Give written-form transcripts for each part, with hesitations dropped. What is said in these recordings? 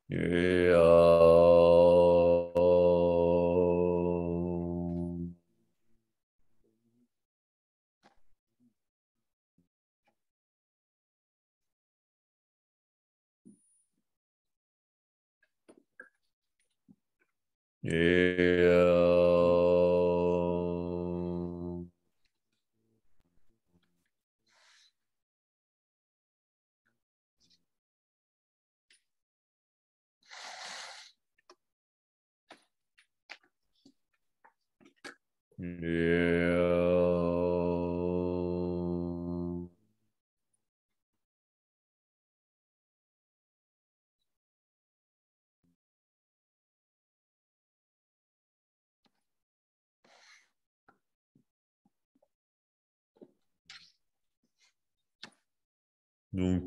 Donc,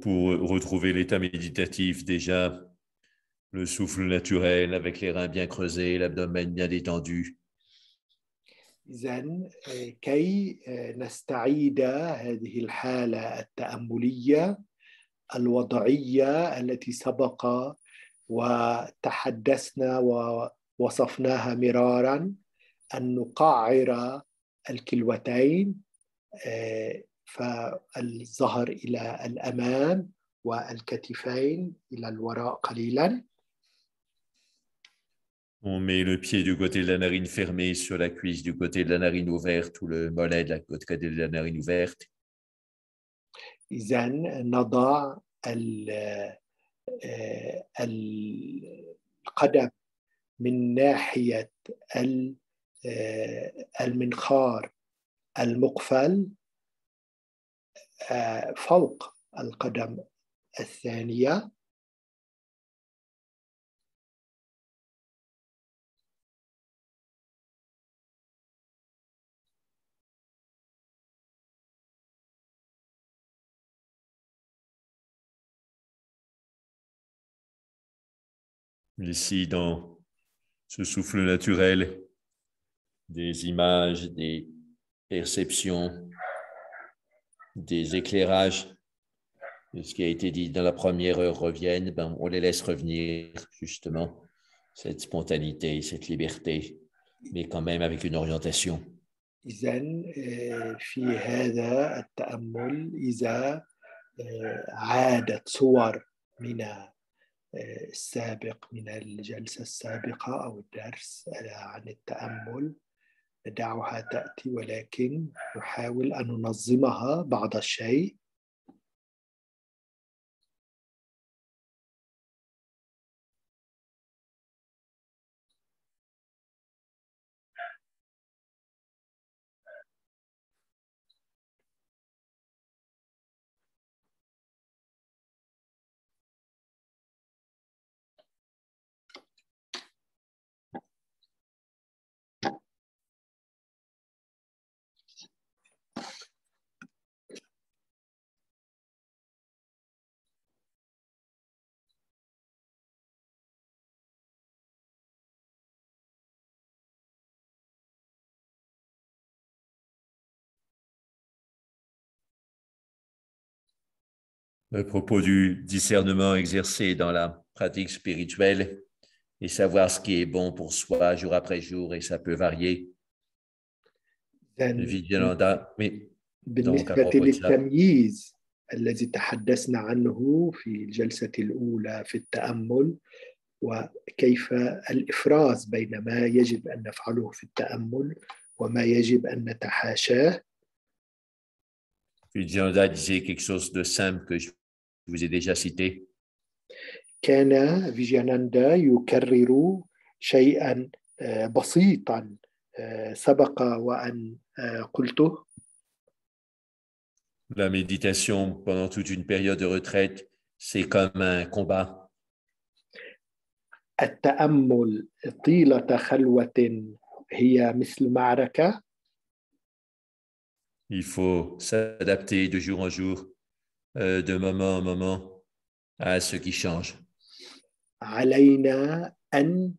pour retrouver l'état méditatif, déjà, le souffle naturel avec les reins bien creusés, l'abdomen bien détendu. إذن كي نستعيد هذه الحالة التأملية الوضعية التي سبق وتحدثنا ووصفناها مرارا، أن نقعر الكلوتين فالظهر إلى الأمام والكتفين إلى الوراء قليلا. On met le pied du côté de la narine fermée sur la cuisse du côté de la narine ouverte ou le mollet de la côté de la narine ouverte. إذن نضع القدم من ناحية المنخار المقفل فوق القدم الثانية. Ici, dans ce souffle naturel, des images, des perceptions, des éclairages de ce qui a été dit dans la première heure reviennent, on les laisse revenir justement, cette spontanéité, cette liberté, mais quand même avec une orientation. إذن في هذا التأمل إذا عادت صور من السابق من الجلسة السابقة أو الدرس عن التأمل ندعها تأتي، ولكن نحاول أن ننظمها بعض الشيء. À propos du discernement exercé dans la pratique spirituelle et savoir ce qui est bon pour soi jour après jour, et ça peut varier. Vidyalanda, oui. Donc, à بالنسبة propos de ça, للتمييز الذي تحدثنا عنه في الجلسة الأولى في التأمل، وكيف الإفراز بين ما يجب أن نفعله في التأمل وما يجب أن نتحاشاه. Vidyalanda disait quelque chose de simple que je vous ai déjà cité. كان فيجياناندا يكرر شيئا بسيطا سبق وأن قلته. La méditation pendant toute une période de retraite, c'est comme un combat. التأمل طيلة خلوة هي مثل معركة. Il faut s'adapter de jour en jour, de moment en moment, à ce qui change. علينا أن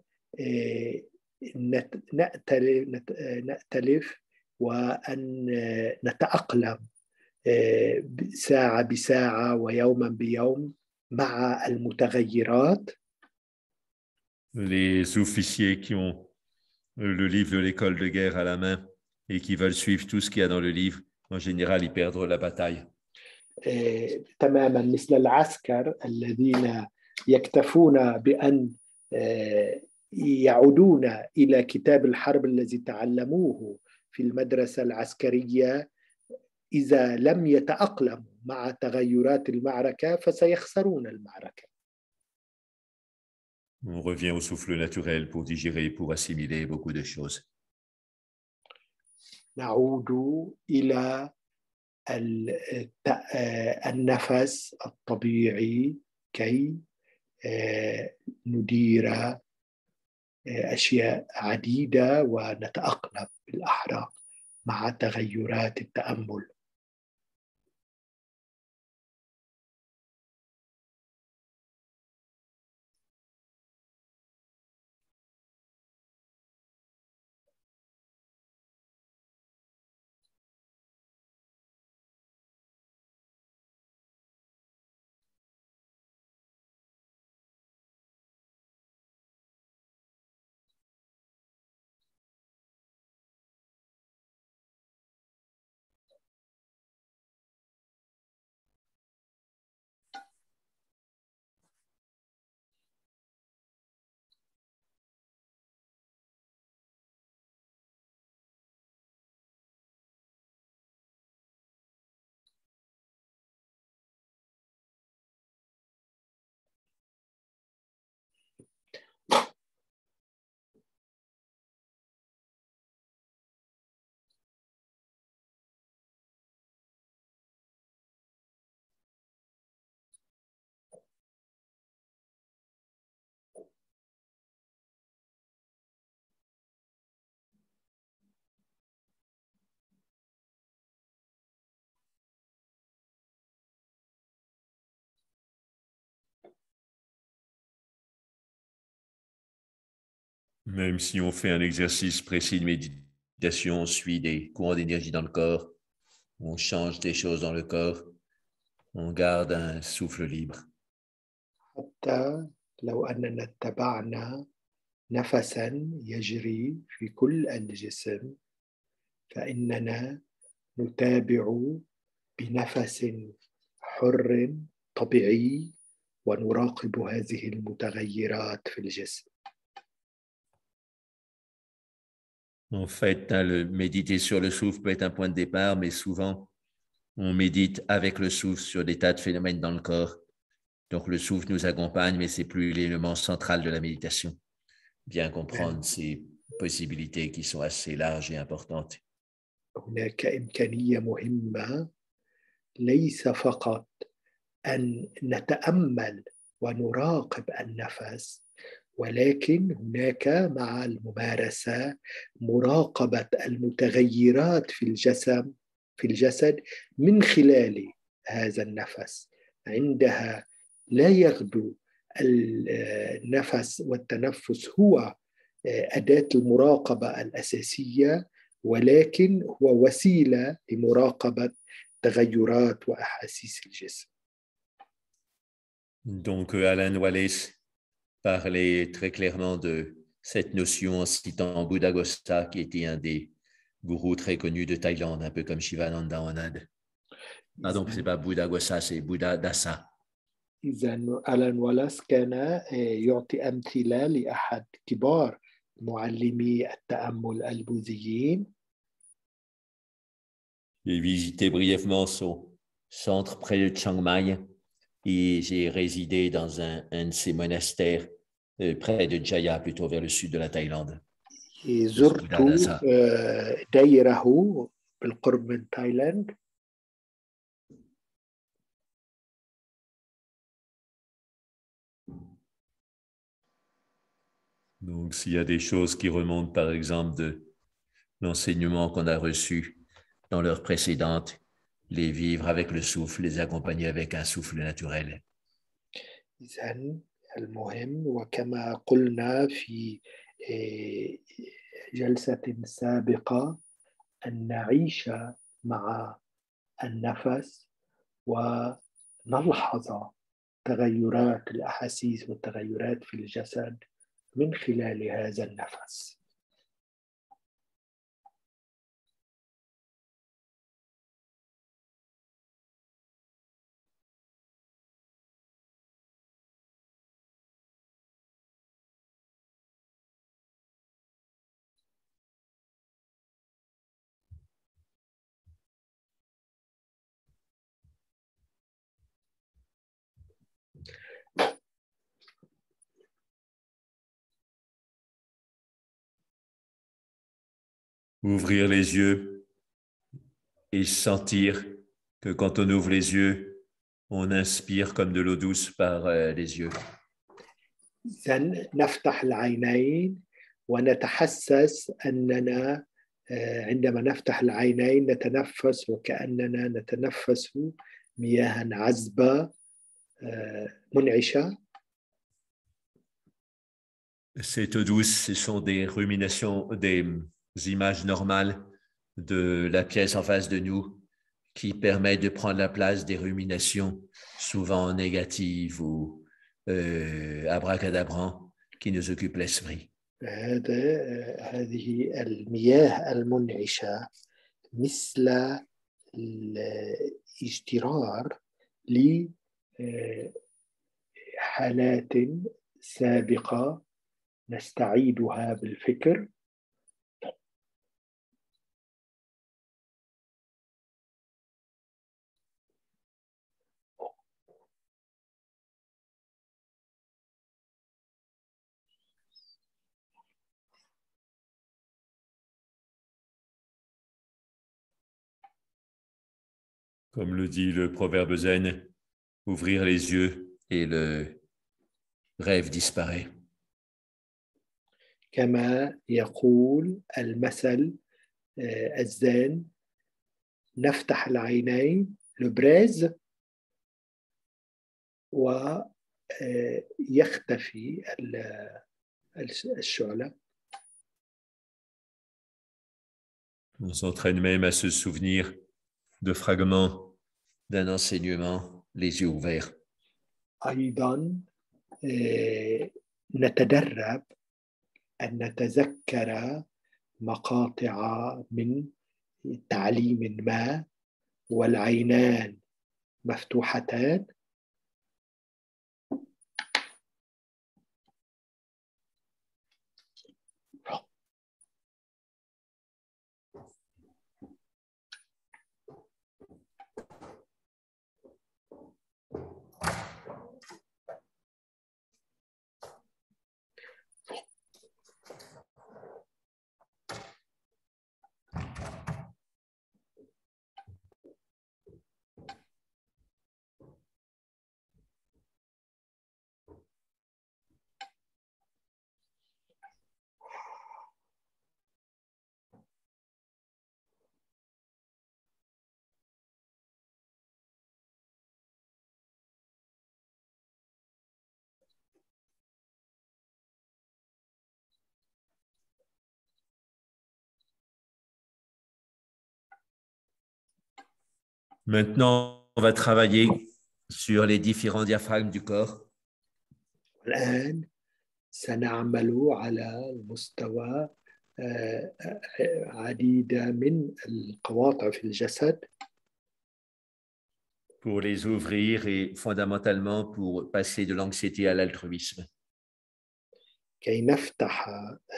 نأتلف وأن نتأقلم ساعة بساعة ويوما بيوم مع المتغيرات. Les officiers qui ont le livre de l'école de guerre à la main et qui veulent suivre tout ce qu'il y a dans le livre, en général, ils perdent la bataille. تماما مثل العسكر الذين يكتفون بأن يعودون إلى كتاب الحرب الذي تعلموه في المدرسة العسكرية، إذا لم يتأقلموا مع تغيرات المعركة فسيخسرون المعركة. On revient au souffle naturel pour digérer, pour assimiler beaucoup de choses. نعود إلى النفس الطبيعي كي ندير أشياء عديدة ونتأقلم بالأحرى مع تغيرات التأمل. Même si on fait un exercice précis de méditation, on suit des courants d'énergie dans le corps, on change des choses dans le corps, on garde un souffle libre. حتى لو أننا اتبعنا نفسا يجري في كل الجسم فإننا نتابع بنفس حر طبيعي ونراقب هذه المتغيرات في الجسم. En fait, le méditer sur le souffle peut être un point de départ, mais souvent, on médite avec le souffle sur des tas de phénomènes dans le corps. Donc, le souffle nous accompagne, mais c'est plus l'élément central de la méditation. Bien comprendre ces possibilités qui sont assez larges et importantes. هناك إمكانية مهمة ليس فقط أن نتأمل ونراقب النفس، ولكن هناك مع الممارسة مراقبة المتغيرات في الجسد من خلال هذا النفس. عندها لا يغدو النفس والتنفس هو أداة المراقبة الأساسية، ولكن هو وسيلة لمراقبة تغيرات وأحاسيس الجسم. Donc, Alan Wallace parlait très clairement de cette notion en citant Buddhaghosa, qui était un des gourous très connus de Thaïlande, un peu comme Shivananda en Inde. Pardon, ce n'est pas Buddhaghosa, c'est Buddhadasa. إذا ألان والاس كان يعطي أمثلة لأحد كبار معلمي التأمل البوذيين. J'ai visité brièvement son centre près de Chiang Mai et j'ai résidé dans un de ses monastères près de Jaya, plutôt vers le sud de la Thaïlande. زرت ديره بالقرب من تايلاند. Donc, s'il y a des choses qui remontent, par exemple, de l'enseignement qu'on a reçu dans l'heure précédente, les vivre avec le souffle, les accompagner avec un souffle naturel. إذن المهم وكما قلنا في جلسة سابقة أن نعيش مع النفس ونلحظ تغيرات الأحاسيس والتغيرات في الجسد من خلال هذا النفس. Ouvrir les yeux et sentir que quand on ouvre les yeux, on inspire comme de l'eau douce par les yeux. إذن نفتح العينين ونتحسس أننا عندما نفتح العينين نتنفس وكأننا نتنفس مياه عذبة منعشة. Cette eau douce, ce sont des ruminations, des images normales de la pièce en face de nous qui permettent de prendre la place des ruminations, souvent négatives ou abracadabrantes, qui nous occupent l'esprit. هذه المياه المنعشة مثل الاجترار لحالات سابقة نستعيدها بالفكر. Comme le dit le proverbe zen, ouvrir les yeux et le rêve disparaît. كما يقول المثل الزين نفتح العينين لبريز ويختفي الشعلة. On s'entraîne même à se souvenir de fragments d'un enseignement, les yeux ouverts. أيضا نتدرب أن نتذكر مقاطع من تعليم ما والعينان مفتوحتان. Maintenant, on va travailler sur les différents diaphragmes du corps. الآن سنعمل على مستوى عديدة من القواطع في الجسد pour les ouvrir et fondamentalement pour passer de l'anxiété à l'altruisme. كي نفتح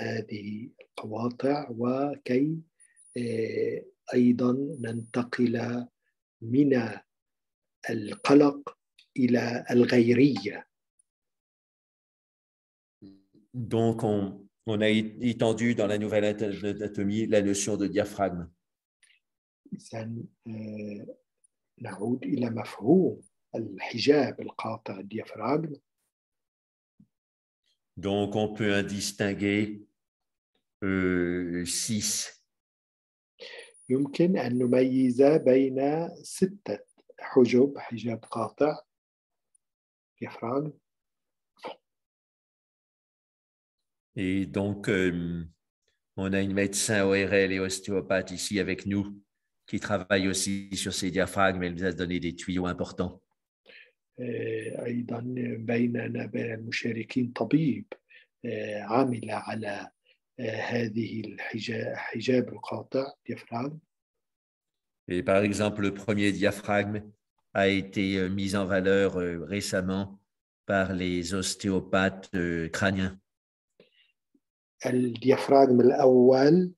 هذه القواطع وكي أيضا ننتقل من القلق إلى الغيرية. Donc, on a étendu dans la nouvelle anatomie la notion de diaphragme. إذن نعود إلى مفهوم الحجاب القاطع الديافراغم. Donc, on peut en distinguer 6. يمكن أن نميز بين 6 حجاب قاطع ديافراغم. Et donc, on a une médecin ORL et ostéopathe ici avec nous qui travaille aussi sur ces diaphragmes. Elle nous a donné des tuyaux importants. أيضا بيننا بين المشاركين طبيب عمل على هذه الحجاب القاطع diaphragme. Et par exemple, le premier diaphragme a été mis en valeur récemment par les ostéopathes crâniens. الديافراغم الأول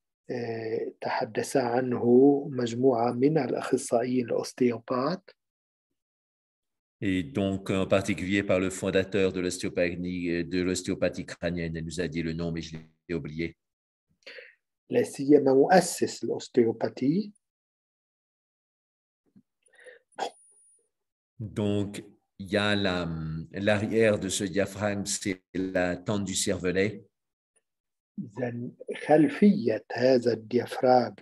تحدث عنه مجموعة من الأخصائيين الأوستيوبات. Et donc, en particulier par le fondateur de l'ostéopathie crânienne. Elle nous a dit le nom, mais je l'ai oublié. لا سيما مؤسس الأوستيوباثي. Donc, il y a l'arrière de ce diaphragme, c'est la tente du cervelet. إذن خلفية هذا الديافراغم.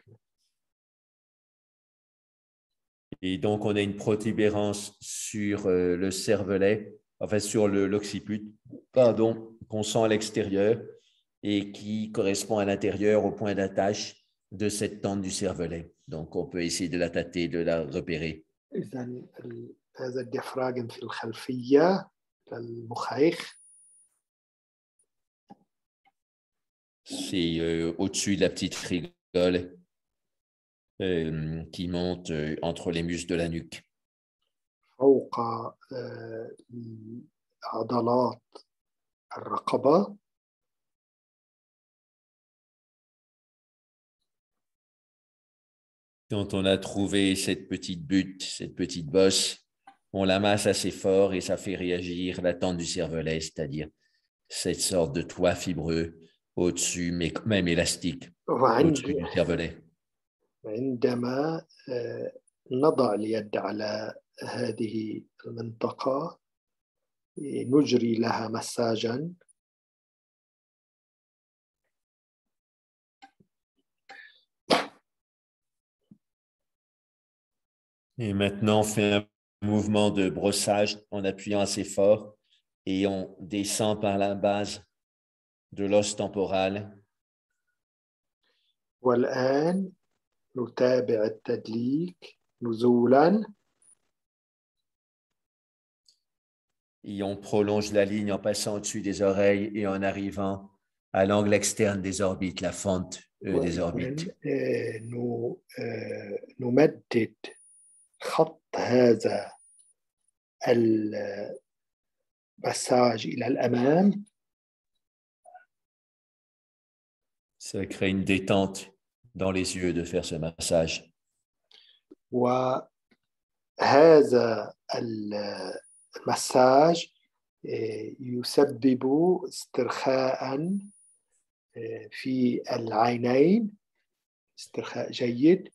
Et donc, on a une protubérance sur le cervelet, enfin sur l'occiput, pardon, qu'on sent à l'extérieur et qui correspond à l'intérieur au point d'attache de cette tente du cervelet. Donc, on peut essayer de la tâter, de la repérer. إذن هذا الديافراغم في الخلفية للمخيخ. C'est au-dessus de la petite rigole qui monte entre les muscles de la nuque. فوق عضلات الرقبة. Quand on a trouvé cette petite butte, cette petite bosse, on la masse assez fort et ça fait réagir la tente du cervelet, c'est-à-dire cette sorte de toit fibreux au-dessus, mais même élastique, au-dessus du cervelet. عندما نضع اليد على هذه المنطقة نجري لها مساجا. Et maintenant, on fait un mouvement de brossage en appuyant assez fort et on descend par la base de l'os temporal. والآن نتابع التدليك نزولا. Et on prolonge la ligne en passant au-dessus des oreilles et en arrivant à l'angle externe des orbites, la fente des orbites. نمدد خط هذا المساج إلى الأمام. Ça crée une détente dans les yeux de faire ce massage. وهذا المساج يسبب استرخاء في العينين، استرخاء جيد.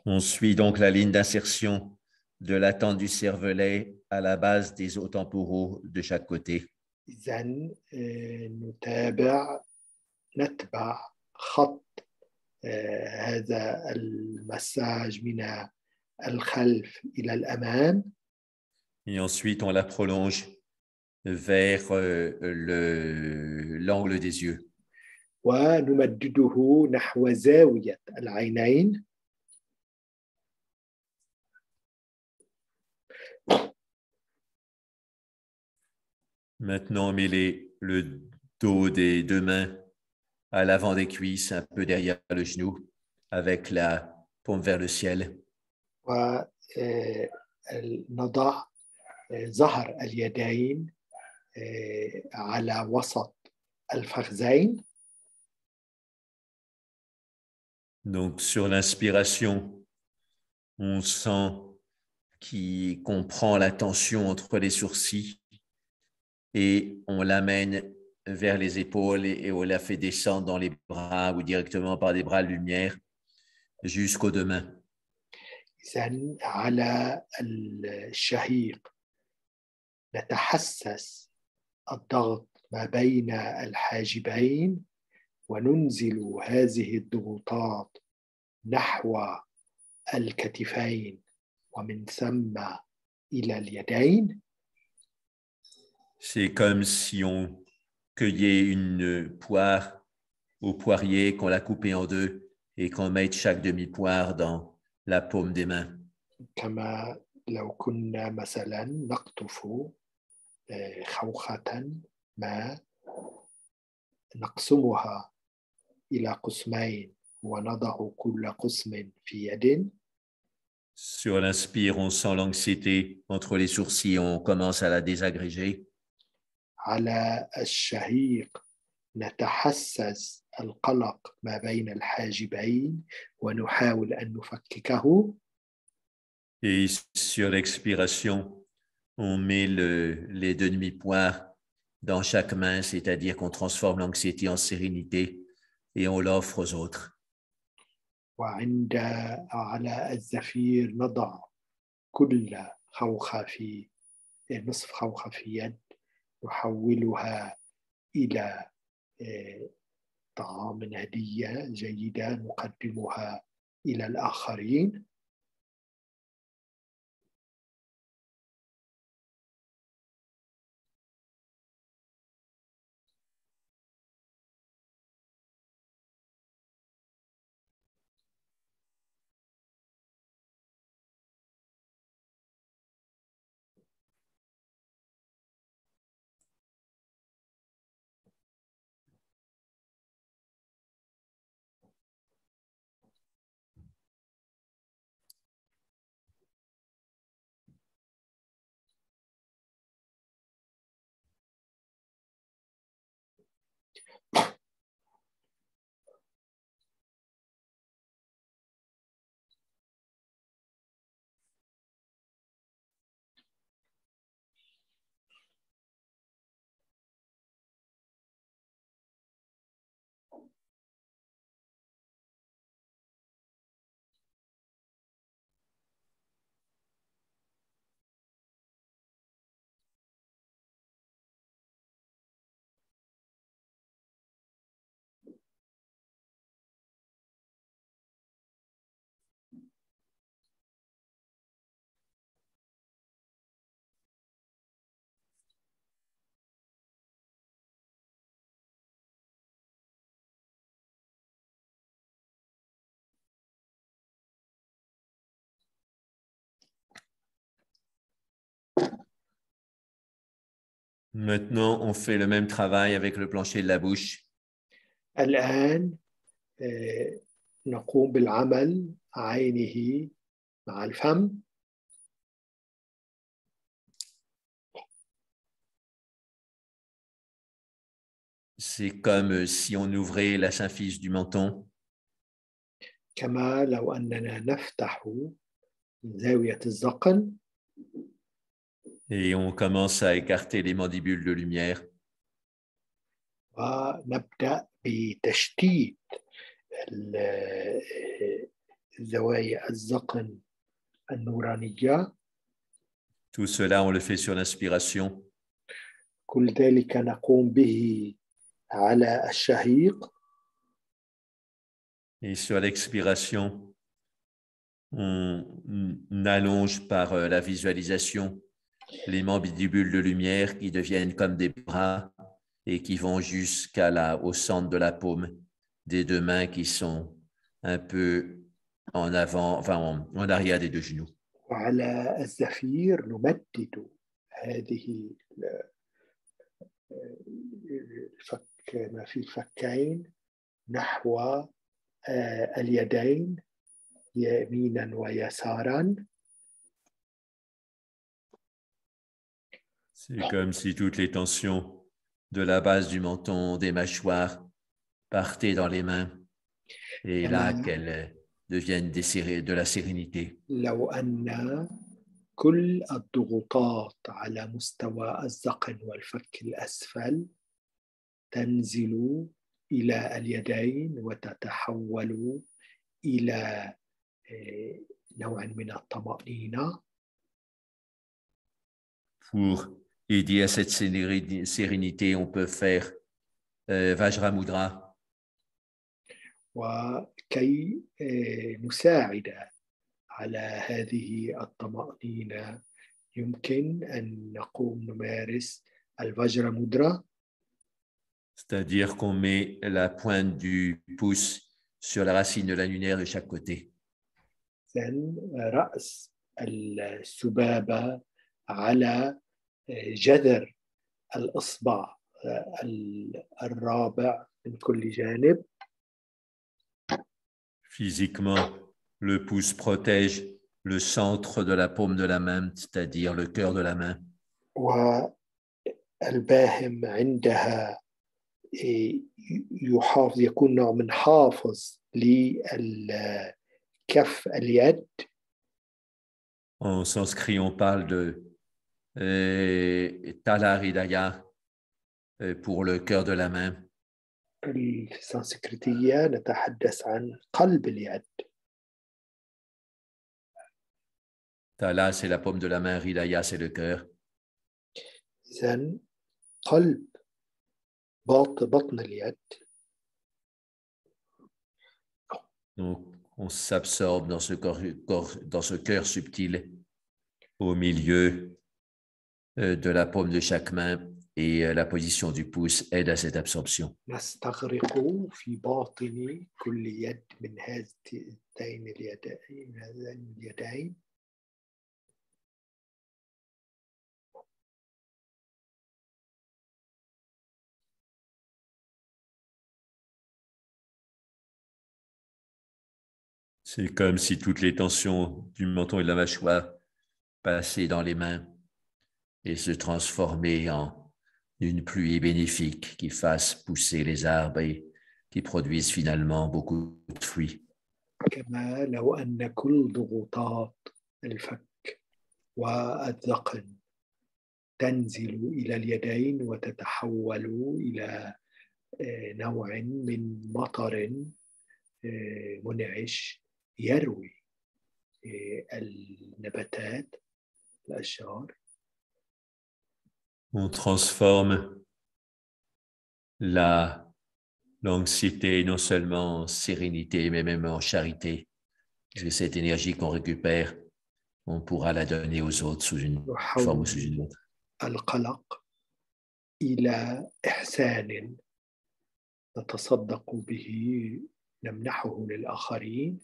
On suit donc la ligne d'insertion de la tente du cervelet à la base des os temporaux de chaque côté. إذن نتبع خط هذا المساج من الخلف إلى الأمام. Et ensuite, on la prolonge vers l'angle des yeux. ونمدده نحو زاوية العينين. Maintenant, on met le dos des deux mains à l'avant des cuisses, un peu derrière le genou, avec la paume vers le ciel. ونضع ظهر اليدين على وسط الفخذين. Donc, sur l'inspiration, on sent qu'on prend la tension entre les sourcils et on l'amène vers les épaules et on la fait descendre dans les bras ou directement par des bras de lumière jusqu'aux deux mains. إذن على الشهيق نتحسس الضغط ما بين الحاجبين وننزل هذه الضغوطات نحو الكتفين ومن ثم إلى اليدين. C'est comme si on cueillait une poire au poirier, qu'on la coupait en deux et qu'on mette chaque demi-poire dans la paume des mains. كما لو كنا مثلا نقطف خوخة ما نقسمها إلى قسمين ونضع كل قسم في يد. Sur l'inspire, on sent l'anxiété entre les sourcils, on commence à la désagréger. على الشهيق نتحسس القلق ما بين الحاجبين ونحاول أن نفككه. Et sur l'expiration, on met les deux demi-points dans chaque main, c'est-à-dire qu'on transforme l'anxiété en sérénité et on l'offre aux autres. وعند على الزفير نضع كل خوخة في نصف خوخة في يد نحولها إلى طعام هدية جيدة نقدمها إلى الآخرين. Maintenant, on fait le même travail avec le plancher de la bouche. الآن نقوم بالعمل عينه مع الفم. C'est comme si on ouvrait la symphyse du menton. كما لو أننا نفتح زاوية الذقن. Et on commence à écarter les mandibules de lumière. ونبدأ بتشتيت زوايا الذقن النورانية. Tout cela, on le fait sur l'inspiration. كل ذلك نقوم به على الشهيق. Et sur l'expiration, on allonge par la visualisation les mandibules de lumière qui deviennent comme des bras et qui vont au centre de la paume des deux mains qui sont un peu en avant, enfin en arrière des deux genoux. وعلى الزفير نمدد هذه ما في الفكين نحو اليدين يمينا ويسارا. C'est comme si toutes les tensions de la base du menton, des mâchoires, partaient dans les mains et là qu'elles deviennent de la sérénité. لو أن كل الضغوطات على مستوى الذقن والفك الأسفل تنزل إلى اليدين وتتحول إلى نوع من الطمأنينة. Pour aider à cette sérénité, on peut faire Vajramudra. وكي نساعد على هذه الطمأنينة يمكن أن نمارس الفجر مودرا. C'est-à-dire qu'on met la pointe du pouce sur la racine de l'annulaire de chaque côté. رأس السبابة على جذر الإصبع الرابع من كل جانب. Physiquement, le pouce protège le centre de la paume de la main, c'est-à-dire le cœur de la main. والباهم عندها يكون نوع من حافظ لكف اليد. En sanskrit, on parle de Tala Hridaya pour le cœur de la main. في السنسكريتية نتحدث عن قلب اليد. Tala, c'est la paume de la main, Hridaya, c'est le cœur. إذن قلب بطن اليد. Donc, on s'absorbe dans ce cœur subtil au milieu de la paume de chaque main et la position du pouce aide à cette absorption. نستغرق في باطن كل يد من هذين اليدين. C'est comme si toutes les tensions du menton et de la mâchoire passaient dans les mains et se transformaient en une pluie bénéfique qui fasse pousser les arbres et qui produisent finalement beaucoup de fruits. كما لو أن كل ضغوطات الفك والذقن تنزل إلى اليدين وتتحول إلى نوع من مطر منعش يروي النباتات الأشجار. On transforme l'anxiété non seulement en sérénité, mais même en charité. Parce que cette énergie qu'on récupère, on pourra la donner aux autres sous une forme ou sous une autre. القلق إلى إحسان نتصدق به نمنحه للآخرين.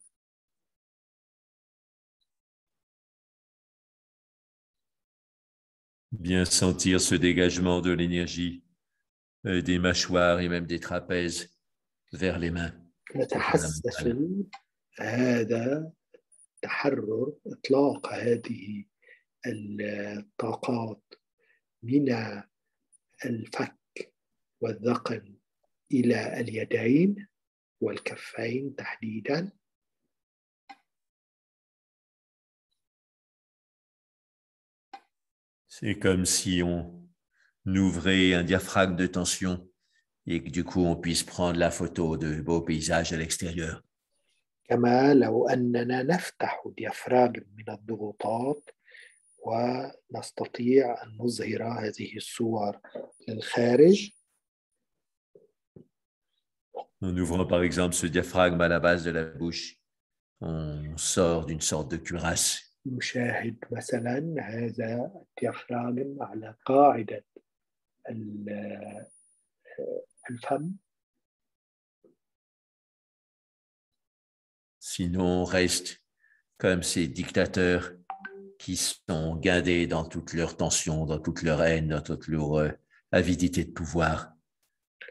Bien sentir ce dégagement de l'énergie des mâchoires et même des trapèzes vers les mains. نتحسس هذا التحرر، إطلاق هذه الطاقات من الفك والذقن إلى اليدين والكفين تحديداً. C'est comme si on ouvrait un diaphragme de tension et que du coup on puisse prendre la photo de beaux paysages à l'extérieur. كما لو أننا نفتح ديافراغم من الضغوطات ونستطيع أن نظهر هذه الصور للخارج. En ouvrant par exemple ce diaphragme à la base de la bouche, on sort d'une sorte de cuirasse. نشاهد مثلا هذا الديافراغم على قاعدة الفم. Sinon, on reste comme ces dictateurs qui sont guindés dans toute leur tension, dans toute leur haine, dans toute leur avidité de pouvoir.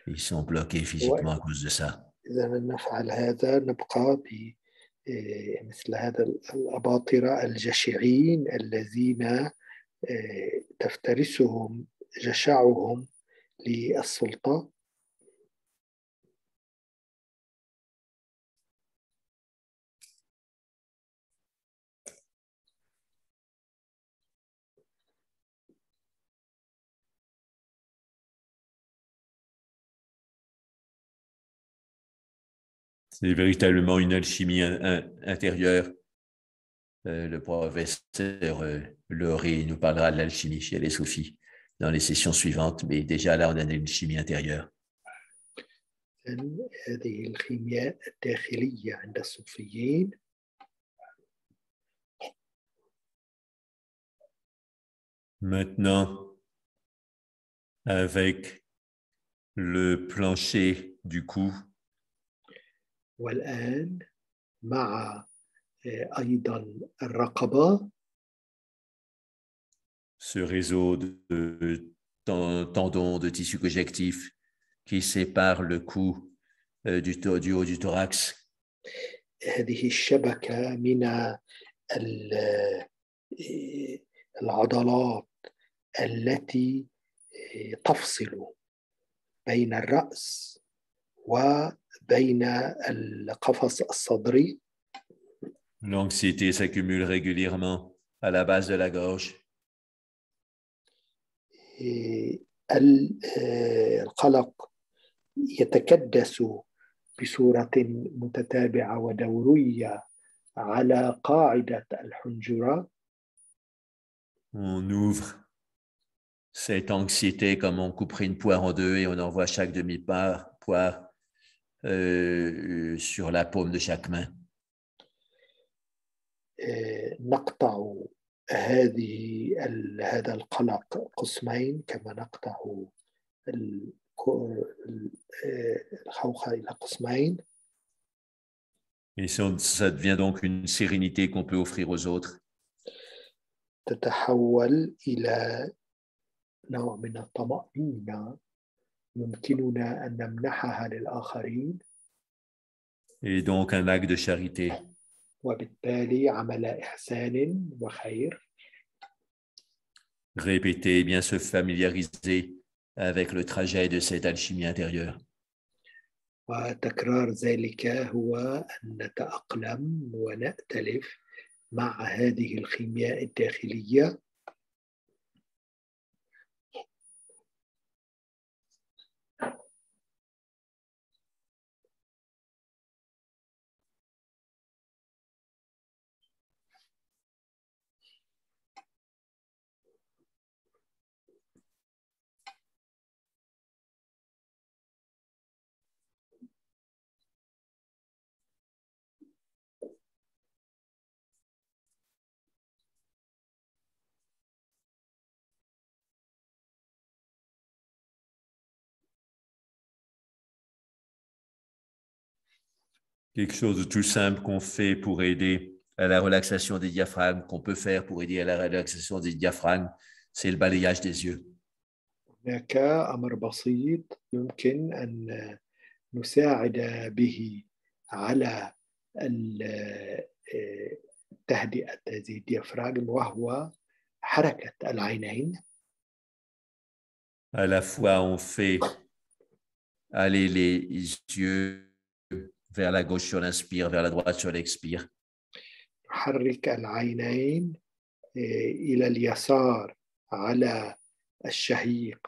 Ils sont bloqués physiquement à cause de ça. إذا نفعل هذا نبقى مثل هذا الأباطرة الجشعين الذين تفترسهم جشعهم للسلطة. C'est véritablement une alchimie intérieure. Le professeur Loré nous parlera de l'alchimie chez les soufis dans les sessions suivantes, mais déjà là, on a une chimie intérieure. هذه الخيمياء الداخلية عند الصوفيين. Maintenant, avec le plancher du cou, والآن مع أيضا الرقبة. ce réseau de tendons de tissu cojectif qui séparent le cou du haut du thorax. هذه الشبكة من العضلات التي تفصل بين الرأس وبين القفص الصدري. L'anxiété s'accumule régulièrement à la base de la gorge. القلق يتكدس بصورة متتابعة ودورية على قاعدة الحنجرة. On ouvre cette anxiété comme on couperait une poire en deux et on envoie chaque demi-poire sur la paume de chaque main. نقطع هذا القلق قسمين كما نقطع الخوخة إلى قسمين. Et ça devient donc une sérénité qu'on peut offrir aux autres. تتحول إلى نوع من الطمأنينة يمكننا أن نمنحها للآخرين. Et donc un acte de charité. وبالتالي عمل إحسان وخير. Répéter, bien se familiariser avec le trajet de cette alchimie intérieure. وتكرار ذلك هو أن نتأقلم ونأتلف مع هذه الخيمياء الداخلية. Quelque chose de tout simple qu'on fait pour aider à la relaxation des diaphragmes, qu'on peut faire pour aider à la relaxation des diaphragmes, c'est le balayage des yeux. هناك أمر بسيط يمكن أن نساعد به على تهدئة هذه الديافراغم وهو حركة العينين. À la fois, on fait aller les yeux vers la gauche sur l'inspire, vers la droite sur l'expire. نحرك العينين إلى اليسار على الشهيق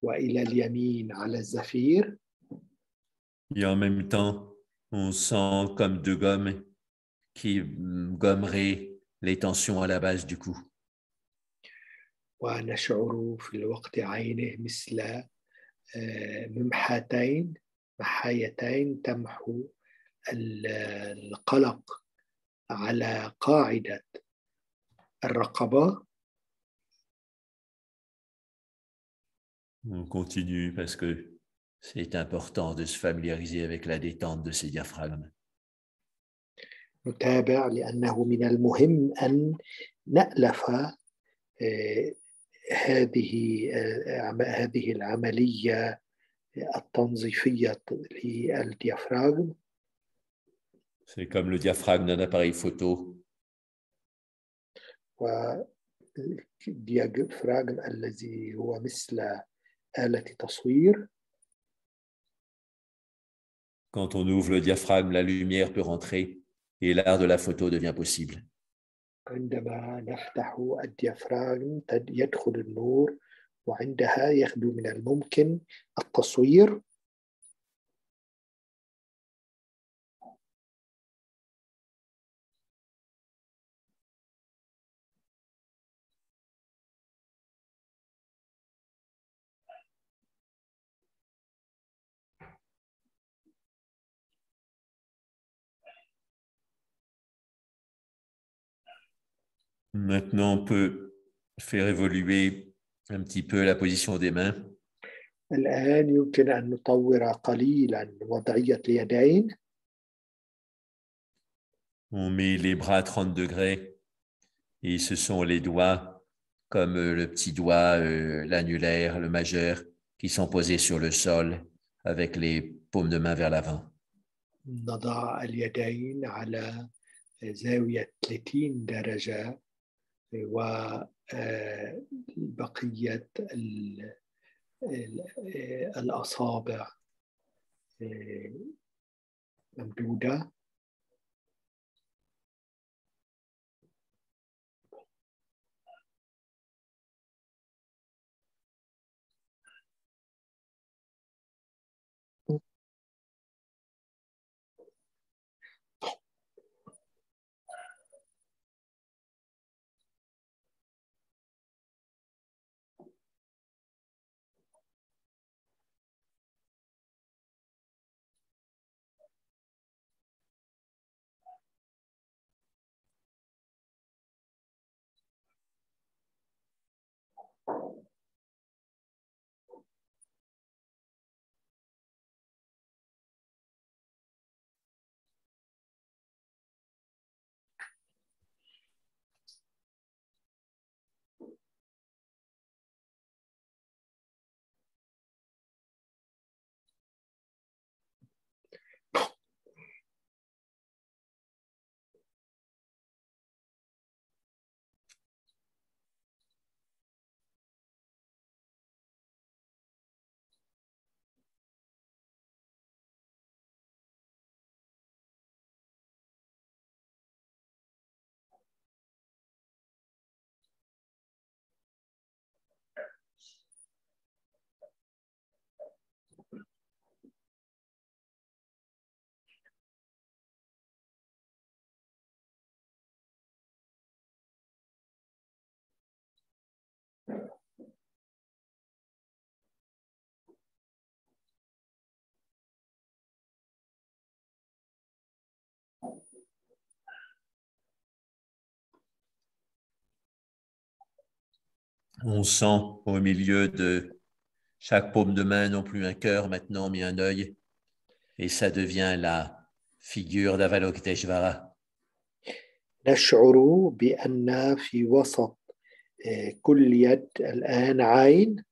وإلى اليمين على الزفير. Et en même temps, on sent comme deux gommes qui gommeraient les tensions à la base du cou. ونشعر في الوقت عينه مثل محايتين تمحو القلق على قاعدة الرقبة. On continue parce que c'est important de se familiariser avec la détente de ces diaphragmes. نتابع لأنه من المهم أن نألف هذه العملية التنظيفية للديافراغم. C'est comme le diaphragme d'un appareil photo. والديافراغم الذي هو مثل آلة تصوير. Quand on ouvre le diaphragme, la lumière peut rentrer et l'art de la photo devient possible. عندما نفتح الديافراغم يدخل النور وعندها يخلو من الممكن التصوير. Maintenant, on peut faire évoluer un petit peu la position des mains. الآن يمكن أن نطور قليلا وضعية اليدين. On met les bras à 30 degrés et ce sont les doigts comme le petit doigt, l'annulaire, le majeur, qui sont posés sur le sol avec les paumes de main vers l'avant. نضع اليدين على زاوية 30 درجة وبقية الأصابع ممدودة. On sent au milieu de chaque paume de main non plus un cœur maintenant, mais un œil, et ça devient la figure d'Avalokiteshvara. نشعر بأن في وسط كل يد الآن عين.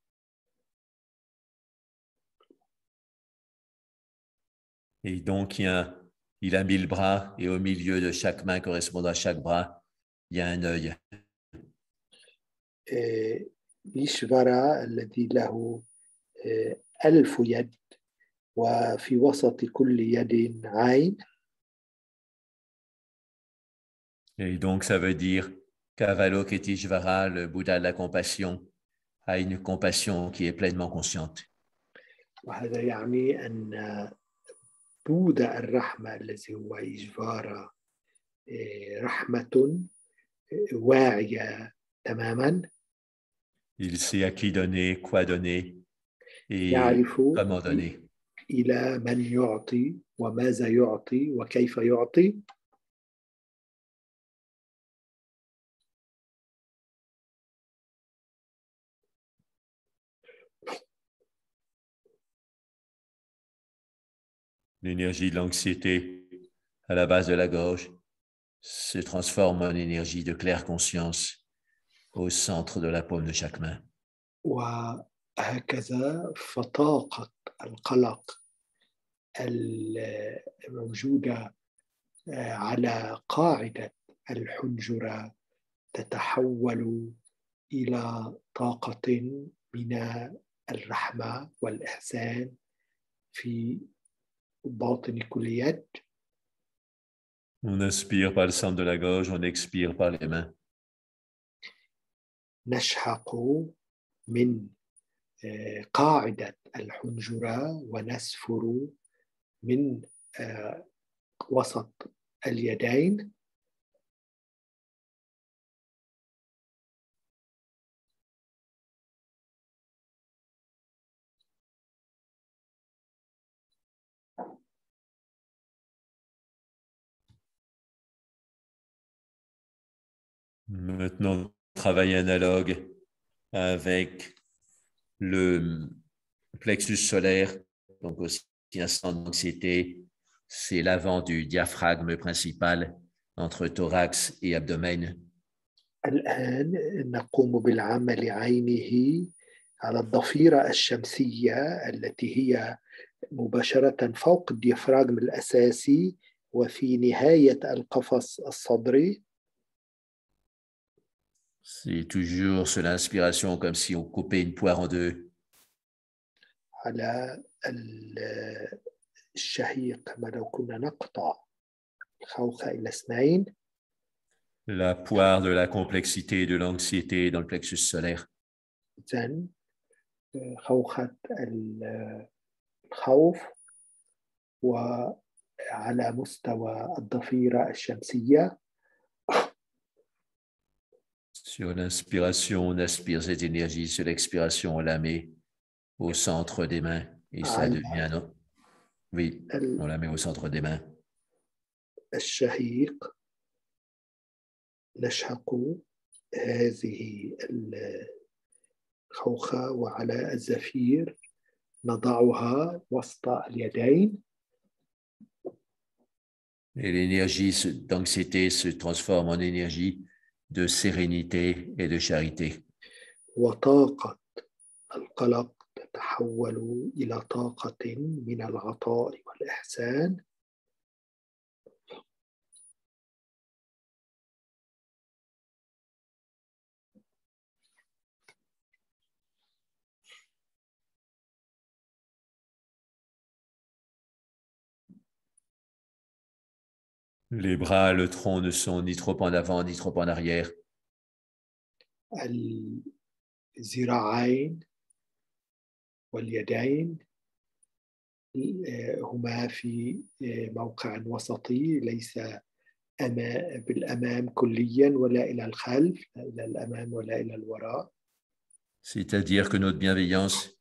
Et donc, il a 1000 bras, et au milieu de chaque main correspondant à chaque bras, il y a un œil. إيشفارا الذي له 1000 يد وفي وسط كل يد عين. Et donc, ça veut dire qu'Avalokiteshvara, le Bouddha de la compassion, a une compassion qui est pleinement consciente. وهذا يعني أن بوذا الرحمة الذي هو إيشفارا رحمة واعية تماما. Il sait à qui donner, quoi donner et يعرف comment donner. إلى من يعطي وماذا يعطي وكيف يعطي. L'énergie de l'anxiété à la base de la gorge se transforme en énergie de claire conscience au centre de la paume de chaque main. وهكذا فطاقة القلق الموجودة على قاعدة الحنجرة تتحول إلى طاقة من الرحمة والإحسان في باطن كل يد. On inspire par le centre de la gorge, on expire par les mains. نشحق من قاعدة الحنجرة ونسفر من وسط اليدين. Maintenant, travail analogue avec le plexus solaire, donc aussi un centre d'anxiété, c'est l'avant du diaphragme principal entre thorax et abdomen. الآن نقوم بالعمل عينه على الضفيرة الشمسية التي هي مباشرة فوق الديافراغم الأساسي وفي نهاية القفص الصدري. C'est toujours sur l'inspiration comme si on coupait une poire en deux. على الشهيق كما لو كنا نقطع الخوخة إلى اثنين. La poire de la complexité et de l'anxiété dans le plexus solaire. إذن خوخة الخوف وعلى مستوى الضفيرة الشمسية. Sur l'inspiration, on aspire cette énergie. Sur l'expiration, on la met au centre des mains. Et ça devient... Non. Oui, on la met au centre des mains. الشهيق نشحق هذه الخوخة وعلى الزفير نضعها وسط اليدين. Et l'énergie d'anxiété se transforme en énergie de sérénité et de charité. وطاقة القلق تتحول إلى طاقة من العطاء والإحسان. Les bras, le tronc ne sont ni trop en avant, ni trop en arrière. الذراعين واليدين هما في موقع وسطي، ليس بالأمام كليا ولا إلى الخلف، لا إلى الأمام ولا إلى الوراء. C'est-à-dire que notre bienveillance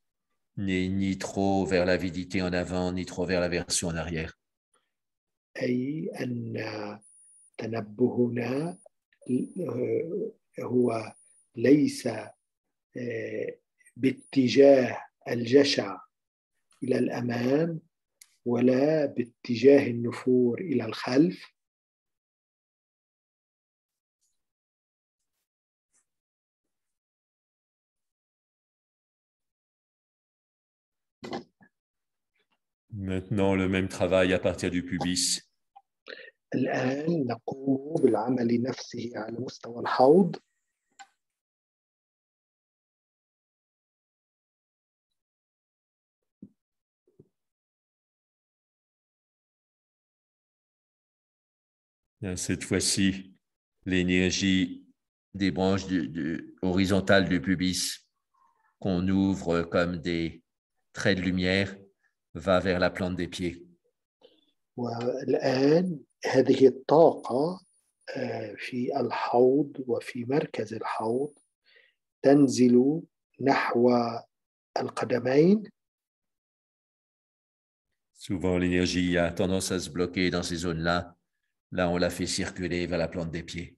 n'est ni trop vers l'avidité en avant, ni trop vers l'aversion en arrière. أي أن تنبهنا هو ليس باتجاه الجشع إلى الأمام ولا باتجاه النفور إلى الخلف. Maintenant, le même travail à partir du pubis. الآن نقوم بالعمل نفسه على مستوى الحوض. Cette fois-ci, l'énergie des branches horizontales du pubis qu'on ouvre comme des traits de lumière va vers la plante des pieds. والآن هذه الطاقة في الحوض وفي مركز الحوض تنزل نحو القدمين. Souvent, l'énergie a tendance à se bloquer dans ces zones-là. Là, on la fait circuler vers la plante des pieds.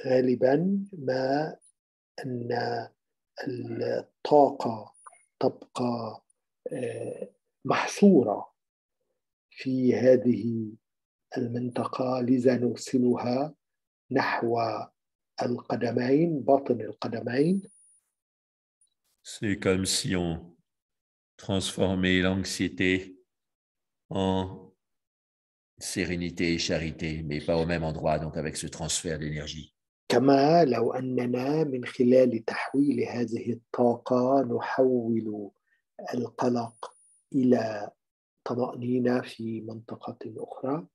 غالبا ما أن الطاقة تبقى محصورة في هذه المنطقة، لذا نرسلها نحو القدمين، باطن القدمين. C'est comme si on transformait l'anxiété en sérénité et charité, mais pas au même endroit, donc avec ce transfert d'énergie. كما لو أننا من خلال تحويل هذه الطاقة نحول القلق إلى طمأنينة في منطقة أخرى.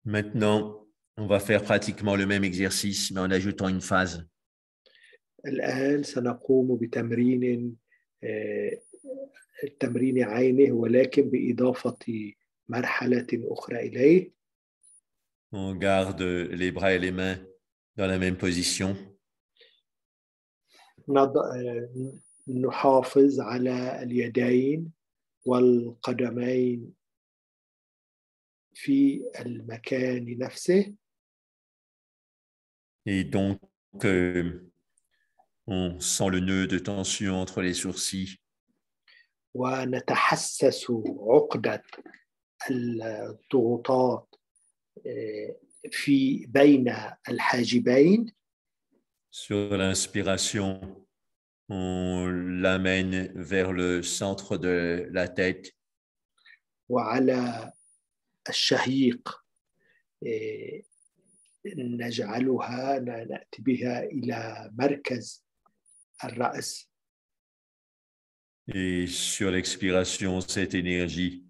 Maintenant, on va faire pratiquement le même exercice, mais en ajoutant une phase. الآن سنقوم بتمرين عينه ولكن بإضافة مرحلة أخرى إليه. On garde les bras et les mains dans la même position. نحافظ على اليدين والقدمين في المكان نفسه. Et donc, on sent le nœud de tension entre les sourcils. ونتحسس عقدة الضغوطات في بين الحاجبين. Sur l'inspiration, on l'amène vers le centre de la tête. وعلى الشهيق نجعلها نأتي بها إلى مركز الرأس. Et sur l'expiration, cette énergie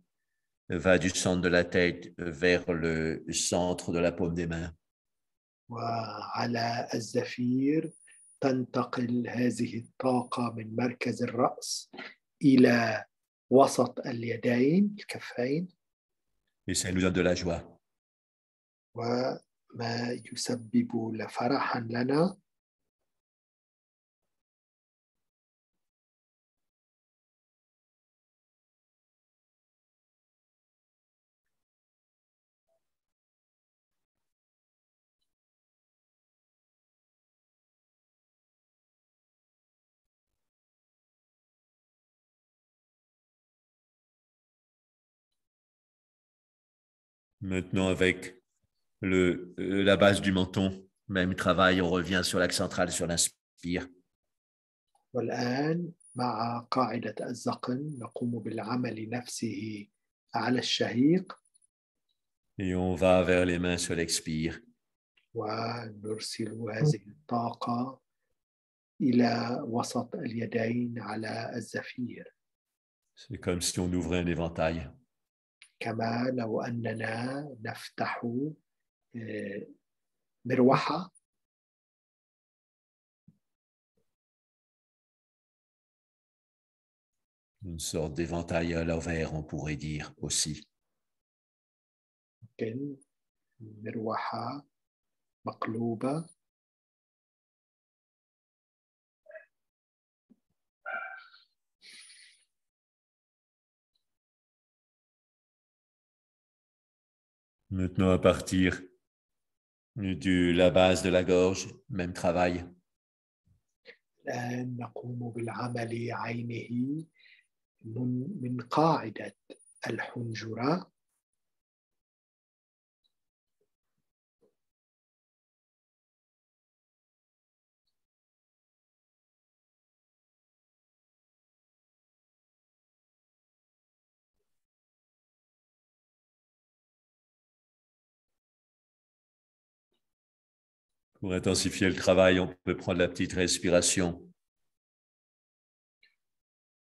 va du centre de la tête vers le centre de la paume des mains. وعلى الزفير تنتقل هذه الطاقة من مركز الرأس إلى وسط اليدين الكفين. Et ça nous donne de la joie. وما يسبب فرحا لنا. Maintenant, avec la base du menton, même travail, on revient sur l'axe central, sur l'inspire. والآن مع قاعدة الزقن نقوم بالعمل نفسه على الشهيق. Et on va vers les mains sur l'expire. ونرسل هذه الطاقة إلى وسط اليدين على الزفير. C'est comme si on ouvrait un éventail. كما لو أننا نفتح مروحة. Une sorte d'éventail à l'envers, on pourrait dire aussi. ممكن مروحة مقلوبة. Maintenant, à partir de la base de la gorge, même travail. الآن نقوم بالعمل عينه من قاعدة الحنجرة. Pour intensifier le travail, on peut prendre la petite respiration.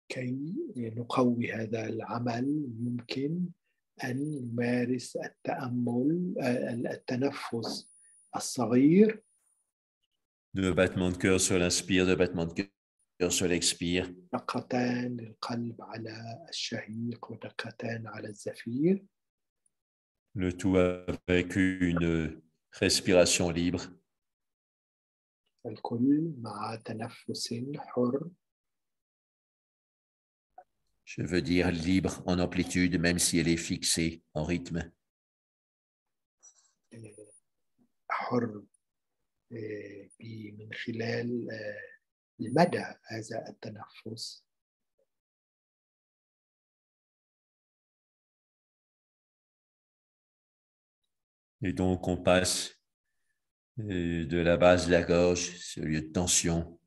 كي نقوي هذا العمل يمكن أن نمارس التأمل التنفس الصغير. 2 battements de cœur sur l'inspire, 2 battements de cœur sur l'expire. دقتان للقلب على الشهيق ودقتان على الزفير. Le tout avec une respiration libre. الكل مع تنفس حر. Je veux dire libre en amplitude, même si elle est fixée en rythme. حر من خلال المدى هذا التنفس. Et donc, on passe de la base de la gorge, ce lieu de tension,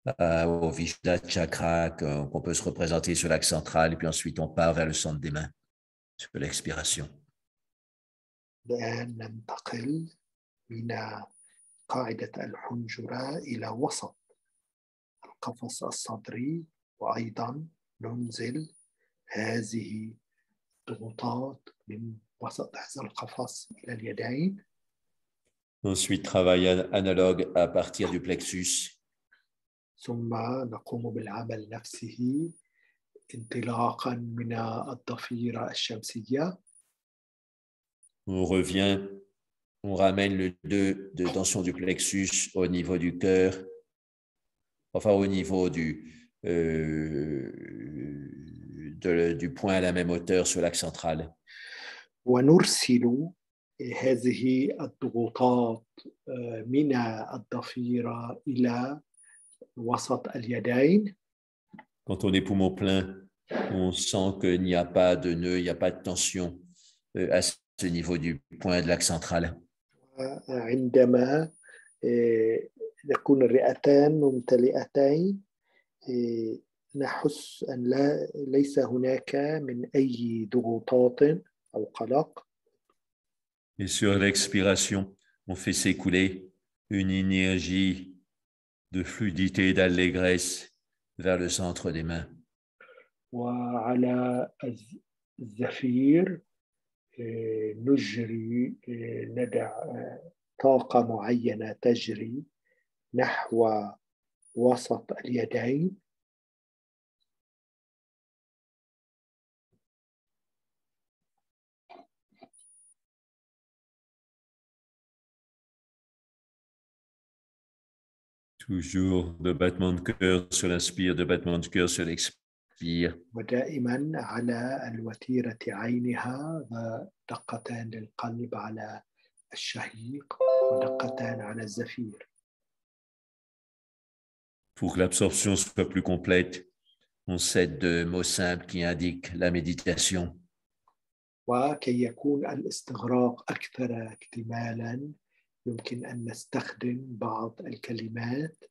au Vishuddha Chakra qu'on peut se représenter sur l'axe central, et puis ensuite on part vers le centre des mains, sur l'expiration. الآن ننتقل من قاعدة الحنجرة إلى وسط القفص الصدري، وأيضا ننزل هذه الضغوطات من وسط هذا القفص إلى اليدين. Ensuite, travail analogue à partir du plexus. ثم نقوم بالعمل نفسه انطلاقا من الضفيرة الشمسية. On revient, on ramène le 2 de tension du plexus au niveau du cœur, enfin au niveau du point à la même hauteur sur l'axe central. ونرسل هذه الضغوطات من الضفيرة إلى وسط اليدين. Quand on est poumon plein, on sent qu'il n'y a pas de nœud, il n'y a pas de tension à ce niveau du point de l'axe central. عندما تكون الرئتان ممتلئتين نحس أن ليس هناك من أي ضغوطات أو قلق. Et sur l'expiration, on fait s'écouler une énergie de fluidité, d'allégresse vers le centre des mains. وعلى الزفير نجري ندع طاقة معينة تجري نحو وسط اليدين. Toujours de battements de cœur sur l'inspire, de battements de cœur sur l'expire. ودائما على الوتيرة عينها ودقتان للقلب على الشهيق ودقتان على الزفير. Pour que l'absorption soit plus complète, on s'aide de mots simples qui indiquent la méditation. وكي يكون الاستغراق أكثر اكتمالا يمكن أن نستخدم بعض الكلمات.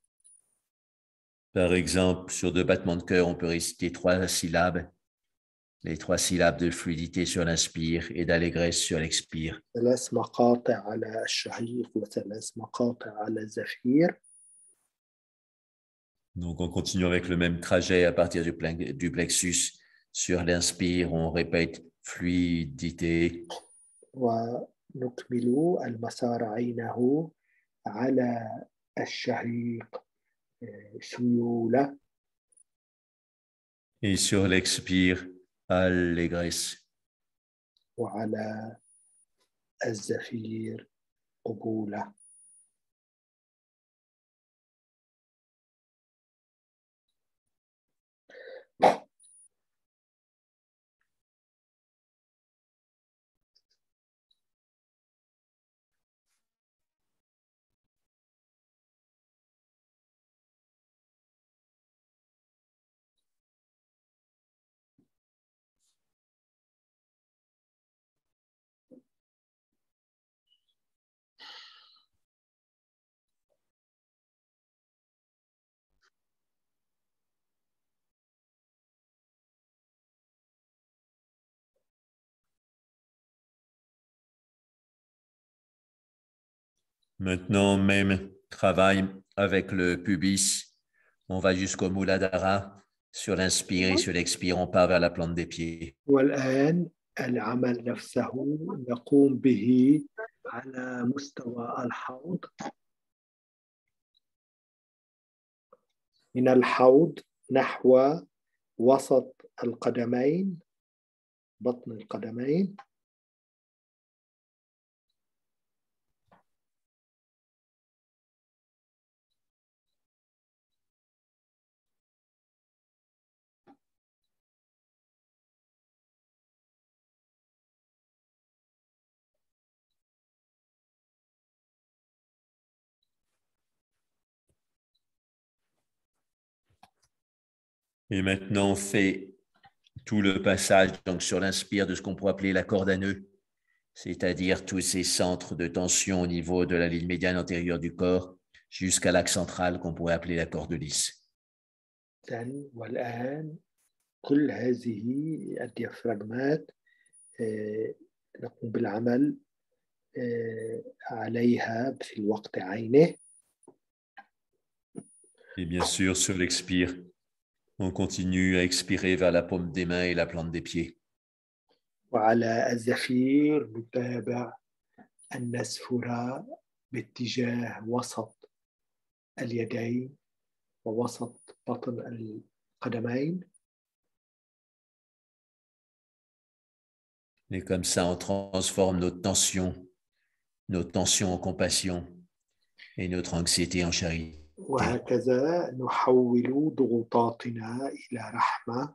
Par exemple, sur deux battements de cœur, on peut réciter 3 syllabes, les 3 syllabes de fluidité sur l'inspire et d'allégresse sur l'expire. 3 مقاطع على الشهيق و3 مقاطع على الزفير. Donc, on continue avec le même trajet à partir du plexus. Sur l'inspire, on répète fluidité. ونكمل المسار عينه على الشهيق سيولة. Et sur l'expire, allégresse. وعلى الزفير قبولة. Maintenant, même travail avec le pubis. On va jusqu'au Muladhara. Sur l'inspire et sur l'expire, on part vers la plante des pieds. والآن العمل نفسه نقوم به على مستوى الحوض. من الحوض نحو وسط القدمين، بطن القدمين. Et maintenant, on fait tout le passage donc sur l'inspire de ce qu'on pourrait appeler la corde à nœud, c'est-à-dire tous ces centres de tension au niveau de la ligne médiane antérieure du corps jusqu'à l'axe central qu'on pourrait appeler la corde lisse. والآن كل هذه الديافراغمات نقوم بالعمل عليها في الوقت عينه. Et bien sûr, sur l'expire, on continue à expirer vers la paume des mains et la plante des pieds. وعلى الزفير نتابع أن نسفر باتجاه وسط اليدين ووسط بطن القدمين. Et comme ça, on transforme nos tensions en compassion et notre anxiété en charité. وهكذا نحول ضغوطاتنا إلى رحمة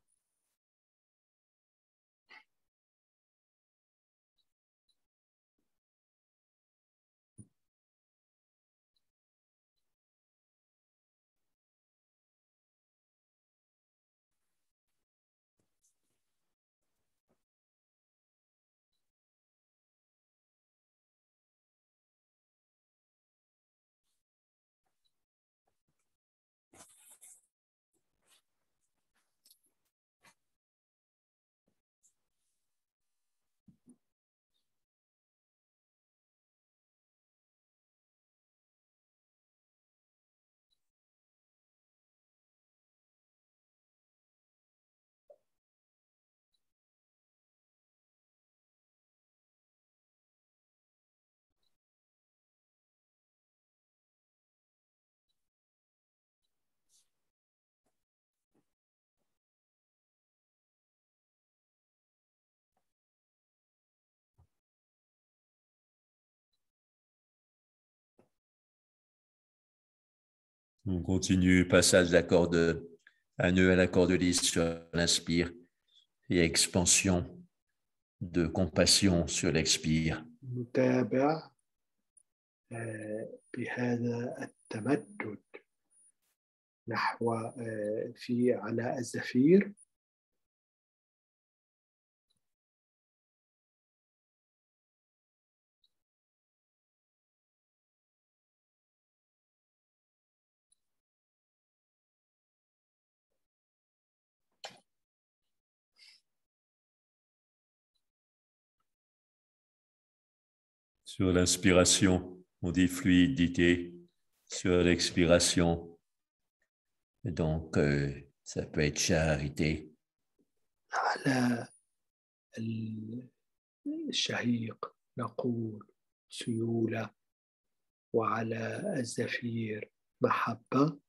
On continue, passage d'accord de un nœud à la corde-lisse sur l'inspire et expansion de compassion sur l'expire. نتابع بهذا التمدد نحو في على الزفير. Sur l'inspiration, on dit fluidité. Sur l'expiration, donc ça peut être charité. على الشهيق نقول سيولة، وعلى الزفير محبة.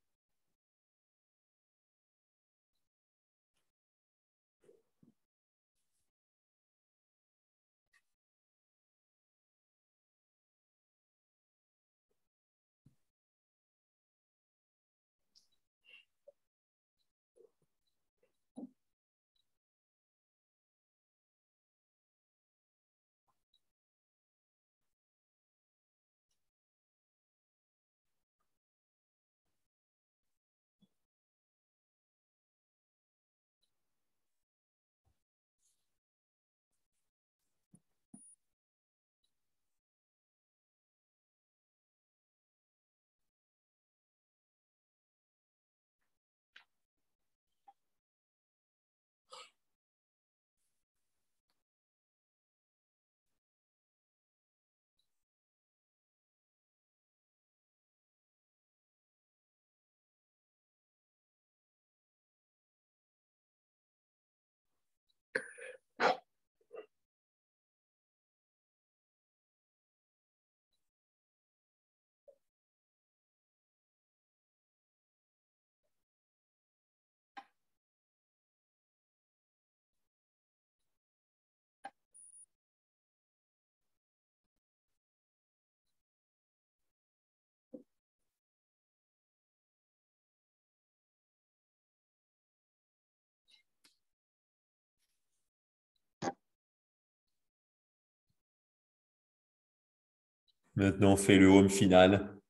Maintenant, on fait le home final.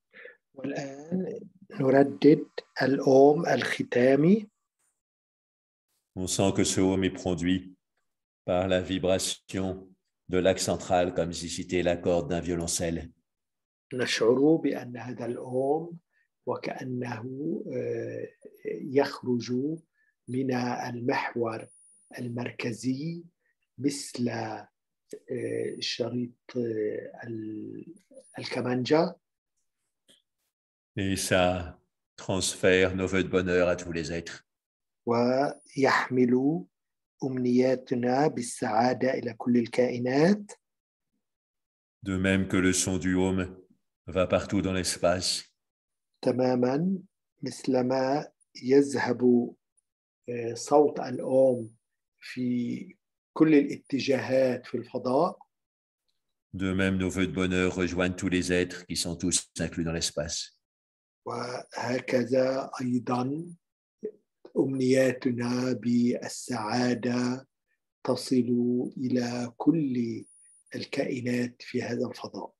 والآن نردد الأوم الختامي. On sent que ce home est produit par la vibration de l'axe central, comme si c'était la corde d'un violoncelle. نشعر بأن هذا الأوم وكأنه يخرج من المحور المركزي مثل شريط الكمانجا. Et ça transfère nos vœux de bonheur à tous les êtres. ويحمل أمنياتنا بالسعادة إلى كل الكائنات. De même que le son du home va partout dans l'espace. تماما مثلما يذهب صوت الأوم في كل الاتجاهات في الفضاء. De même, nos vœux de bonheur rejoignent tous les êtres qui sont tous inclus dans l'espace. وهكذا أيضا أمنياتنا بالسعادة تصل إلى كل الكائنات في هذا الفضاء.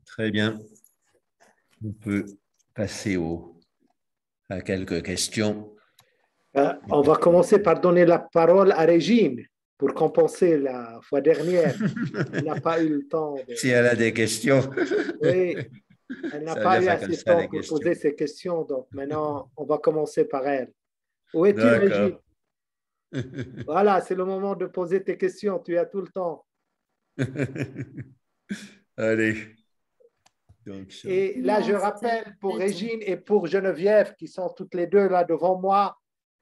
Très bien. On peut passer à quelques questions. On va commencer par donner la parole à Régine pour compenser la fois dernière. Elle n'a pas eu le temps. Si elle a des questions, Oui, elle n'a ça veut pas dire eu ça comme assez de ça, temps les pour questions. poser ses questions. Donc maintenant, on va commencer par elle. Où es-tu, Régine? D'accord. Voilà, c'est le moment de poser tes questions. Tu as tout le temps. Allez. Donc, Et là, je Non, rappelle pour peut-être. Régine et pour Geneviève, qui sont toutes les deux là devant moi,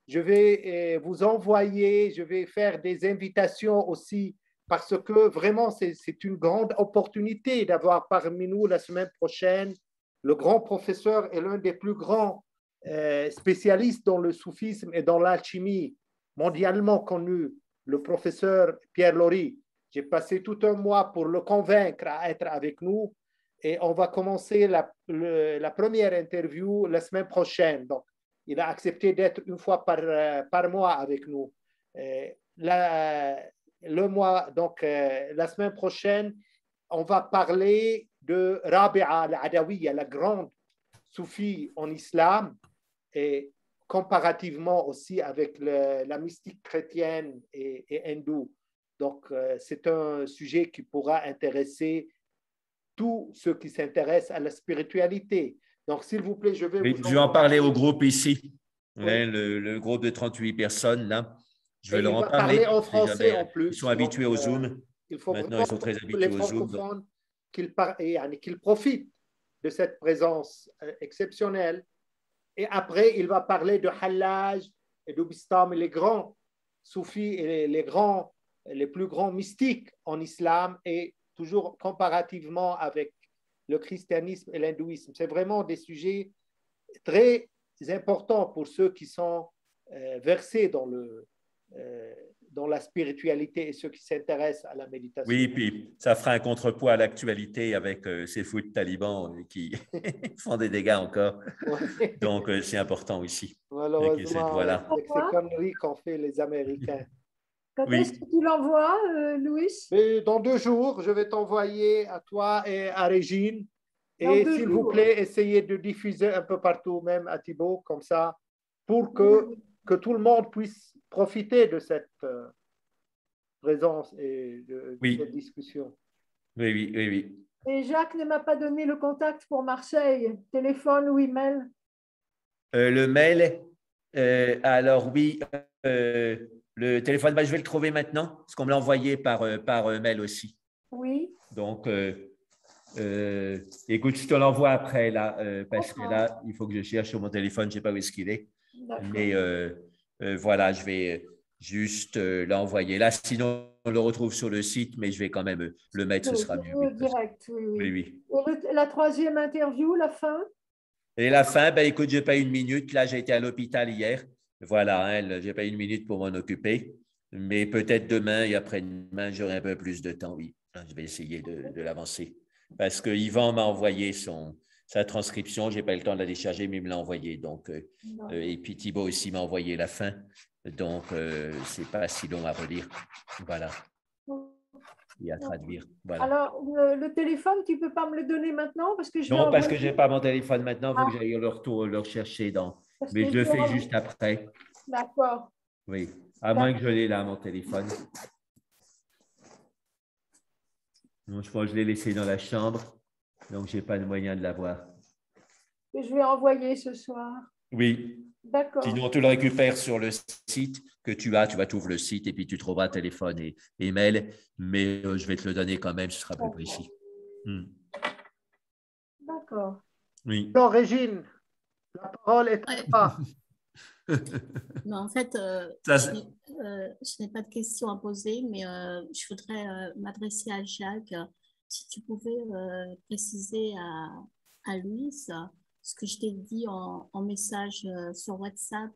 je vais vous envoyer, je vais faire des invitations aussi, parce que vraiment, c'est une grande opportunité d'avoir parmi nous la semaine prochaine le grand professeur et l'un des plus grands spécialistes dans le soufisme et dans l'alchimie mondialement connu, le professeur Pierre Lori. J'ai passé tout un mois pour le convaincre à être avec nous et on va commencer la première interview la semaine prochaine. Donc, il a accepté d'être une fois par mois avec nous. La semaine prochaine, on va parler de Rabi'a al-Adawiya, la grande soufie en islam, et comparativement aussi avec la mystique chrétienne et hindoue. Donc, c'est un sujet qui pourra intéresser tous ceux qui s'intéressent à la spiritualité. Donc, s'il vous plaît, je vais oui, vous je vais en parler au envoyer. groupe ici, Oui. le groupe de 38 personnes, là. Je vais Et leur il en va parler. parler en Si français jamais en ils sont plus. Donc, habitués au Zoom. il faut Maintenant, vraiment ils sont très pour les habitués au Zoom. francophones qu'ils profitent de cette présence exceptionnelle. Et après, il va parler de Hallaj et de Bistam, les grands soufis et les plus grands mystiques en islam, et toujours comparativement avec le christianisme et l'hindouisme. C'est vraiment des sujets très importants pour ceux qui sont versés dans la spiritualité et ceux qui s'intéressent à la méditation. Oui, puis ça fera un contrepoids à l'actualité avec ces fous de talibans qui font des dégâts encore. Ouais. Donc, c'est important aussi. Ok, cette Malheureusement, voie-là. avec ces conneries qu'ont fait les Américains. Quand est-ce Oui, que tu l'envoies, Louis? Et dans 2 jours, je vais t'envoyer à toi et à Régine. Dans Et deux s'il vous jours. plaît, essayez de diffuser un peu partout, même à Thibaut, comme ça, pour Oui. que tout le monde puisse profiter de cette présence et de cette oui, discussion. oui, oui, oui, oui. Et Jacques ne m'a pas donné le contact pour Marseille, téléphone ou email. Le mail, alors oui, le téléphone, bah, je vais le trouver maintenant, parce qu'on me l'a envoyé par mail aussi. Oui. Donc, écoute, je te l'envoie après, là, parce que là, il faut que je cherche sur mon téléphone, je ne sais pas où est-ce qu'il est. Mais voilà, je vais juste l'envoyer là. Sinon, on le retrouve sur le site, mais je vais quand même le mettre, ce sera mieux. Oui, Direct, oui, oui, oui. oui. Et la troisième interview, la fin? Et la fin, ben, écoute, je n'ai pas une minute. Là, j'ai été à l'hôpital hier. Voilà, hein, je n'ai pas une minute pour m'en occuper. Mais peut-être demain et après-demain, j'aurai un peu plus de temps, oui. Je vais essayer de l'avancer. Parce que Yvan m'a envoyé sa transcription. Je n'ai pas eu le temps de la décharger, mais il me l'a envoyé. Donc, et puis Thibaut aussi m'a envoyé la fin. Donc, ce n'est pas si long à relire. Voilà. Et à traduire. Voilà. Alors, le téléphone, tu ne peux pas me le donner maintenant parce que je vais Non, parce que envoyer. je n'ai pas mon téléphone maintenant. Il faut que j'aille le rechercher dans. Parce Mais que je le je vais fais juste après. D'accord. Oui, à moins que je l'ai là, mon téléphone. Non, je pense que je l'ai laissé dans la chambre, donc je n'ai pas de moyen de l'avoir. Que je vais envoyer ce soir. Oui. D'accord. Sinon, tu le récupères sur le site que tu as. Tu vas t'ouvrir le site et puis tu trouveras téléphone et mail. Mais je vais te le donner quand même, ce sera plus précis. D'accord. Oui. Alors, Régine, la parole est à toi. Non, en fait, je n'ai pas de questions à poser, mais je voudrais m'adresser à Jacques. Si tu pouvais préciser à Louise ce que je t'ai dit en message sur WhatsApp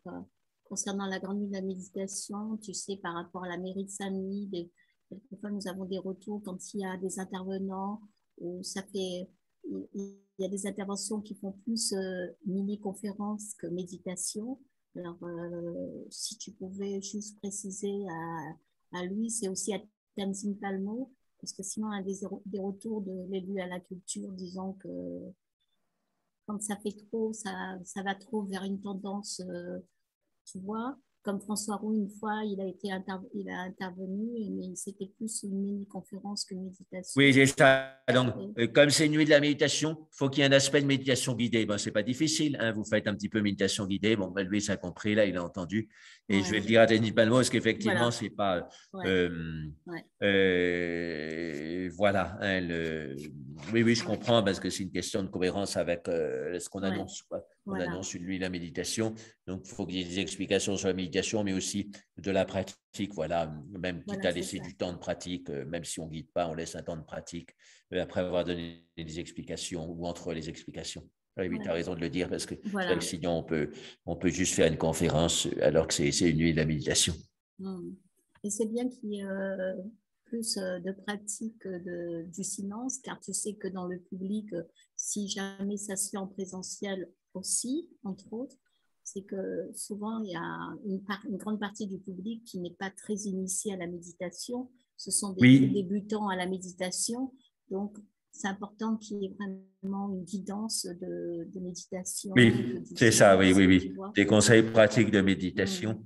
concernant la grande nuit de la méditation, tu sais, par rapport à la mairie de Saint-Denis, quelquefois nous avons des retours quand il y a des intervenants où il y a des interventions qui font plus mini-conférences que méditation. Alors, si tu pouvais juste préciser à Louis et aussi à Tanzim Palmo Parce que sinon, on a des retours de l'élu à la culture disant que quand ça fait trop, ça va trop vers une tendance, tu vois. Comme François Roux, une fois, il a intervenu, mais c'était plus une mini-conférence que méditation. Oui, c'est ça. Donc, comme c'est une nuit de la méditation, il faut qu'il y ait un aspect de méditation guidée. Bon, ce n'est pas difficile. Hein, vous faites un petit peu méditation guidée. Bon, ben, lui, ça a compris, là, il a entendu. Et je vais le dire à Denis Palmo, parce qu'effectivement, c'est pas… voilà. Hein, oui, je comprends, parce que c'est une question de cohérence avec ce qu'on annonce. Quoi. On annonce une nuit de la méditation. Donc, il faut qu'il y ait des explications sur la méditation, mais aussi de la pratique. Voilà, même quitte à laisser du temps de pratique, même si on ne guide pas, on laisse un temps de pratique après avoir donné des explications ou entre les explications. Oui, tu as raison de le dire, parce que sinon, on peut juste faire une conférence alors que c'est une nuit de la méditation. Et c'est bien qu'il y ait plus de pratique du silence, car tu sais que dans le public, si jamais ça se fait en présentiel aussi, entre autres, c'est que souvent, il y a une grande partie du public qui n'est pas très initié à la méditation. Ce sont des débutants à la méditation. Donc, c'est important qu'il y ait vraiment une guidance de méditation. Oui, c'est ça, oui. Des conseils pratiques de méditation,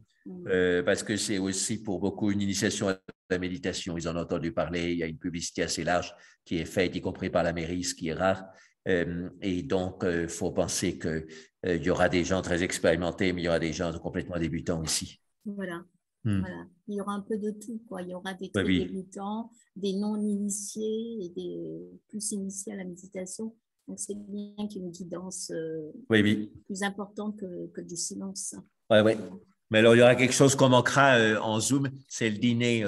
parce que c'est aussi pour beaucoup une initiation à la méditation. Ils en ont entendu parler, il y a une publicité assez large qui est faite, y compris par la mairie, ce qui est rare. Et donc, il faut penser qu'il y aura des gens très expérimentés, mais il y aura des gens complètement débutants aussi. Voilà. Voilà. Il y aura un peu de tout, quoi. Il y aura des très débutants, des non-initiés et des plus initiés à la méditation. Donc, c'est bien qu'il y ait une guidance plus importante que du silence. Oui. Mais alors, il y aura quelque chose qu'on manquera en Zoom, c'est le dîner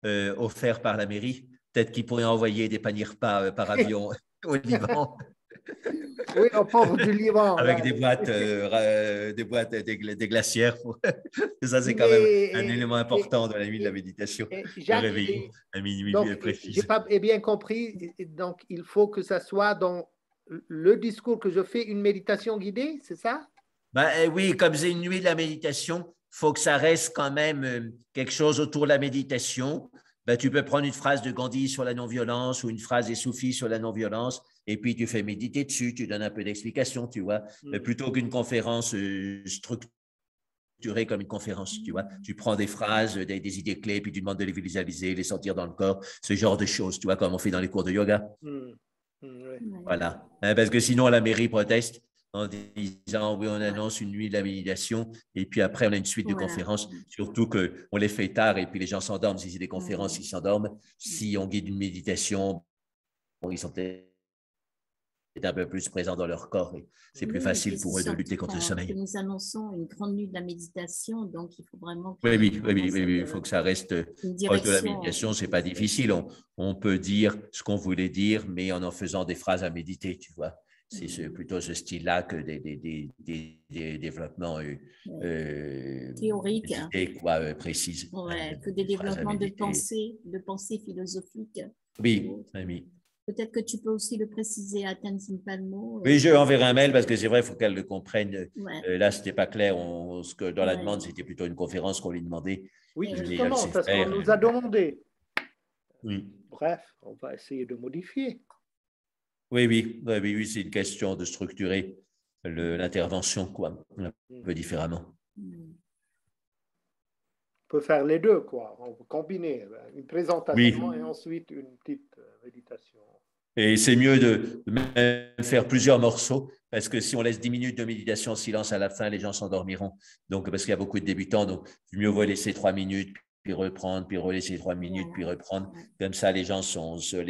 offert par la mairie. Peut-être qu'ils pourraient envoyer des paniers repas par avion au Liban. Oui, au pauvre du Liban. Avec des boîtes, des glacières. Ça, c'est quand même un élément important dans la nuit de la méditation. Jacques, le réveillon à minuit précis. Je n'ai pas bien compris. Donc, il faut que ça soit dans le discours que je fais une méditation guidée, c'est ça? Oui, comme c'est une nuit de la méditation, il faut que ça reste quand même quelque chose autour de la méditation. Tu peux prendre une phrase de Gandhi sur la non-violence ou une phrase des soufis sur la non-violence, et puis tu fais méditer dessus, tu donnes un peu d'explication, tu vois, plutôt qu'une conférence structurée comme une conférence, tu vois. Tu prends des phrases, des idées clés, puis tu demandes de les visualiser, les sentir dans le corps, ce genre de choses, tu vois, comme on fait dans les cours de yoga. Voilà, parce que sinon la mairie proteste en disant oui, on annonce une nuit de la méditation et puis après on a une suite de conférences, surtout qu'on les fait tard et puis les gens s'endorment. Si c'est des conférences, ils s'endorment. Si on guide une méditation, ils sont peut-être un peu plus présents dans leur corps et c'est plus facile pour eux de lutter contre le sommeil. Nous annonçons une grande nuit de la méditation, donc il faut vraiment… Oui, il faut que ça reste proche de la méditation, c'est pas difficile. On peut dire ce qu'on voulait dire, mais en faisant des phrases à méditer, tu vois. C'est plutôt ce style-là que des développements théoriques, précises. Que des développements de pensée philosophique. Oui. Peut-être que tu peux aussi le préciser à Tenzin Palmo. Oui, je lui enverrai un mail parce que c'est vrai, il faut qu'elle le comprenne. Là, ce n'était pas clair. Ce que dans la demande, c'était plutôt une conférence qu'on lui demandait. Oui, justement, parce qu'on nous a demandé. Oui. Bref, on va essayer de modifier. Oui, c'est une question de structurer l'intervention un peu différemment. On peut faire les deux, quoi. On peut combiner une présentation et ensuite une petite méditation. Et c'est mieux de même faire plusieurs morceaux parce que si on laisse 10 minutes de méditation en silence à la fin, les gens s'endormiront. Donc, parce qu'il y a beaucoup de débutants, donc mieux vaut laisser 3 minutes, puis reprendre, puis relaisser 3 minutes, puis reprendre. Comme ça, les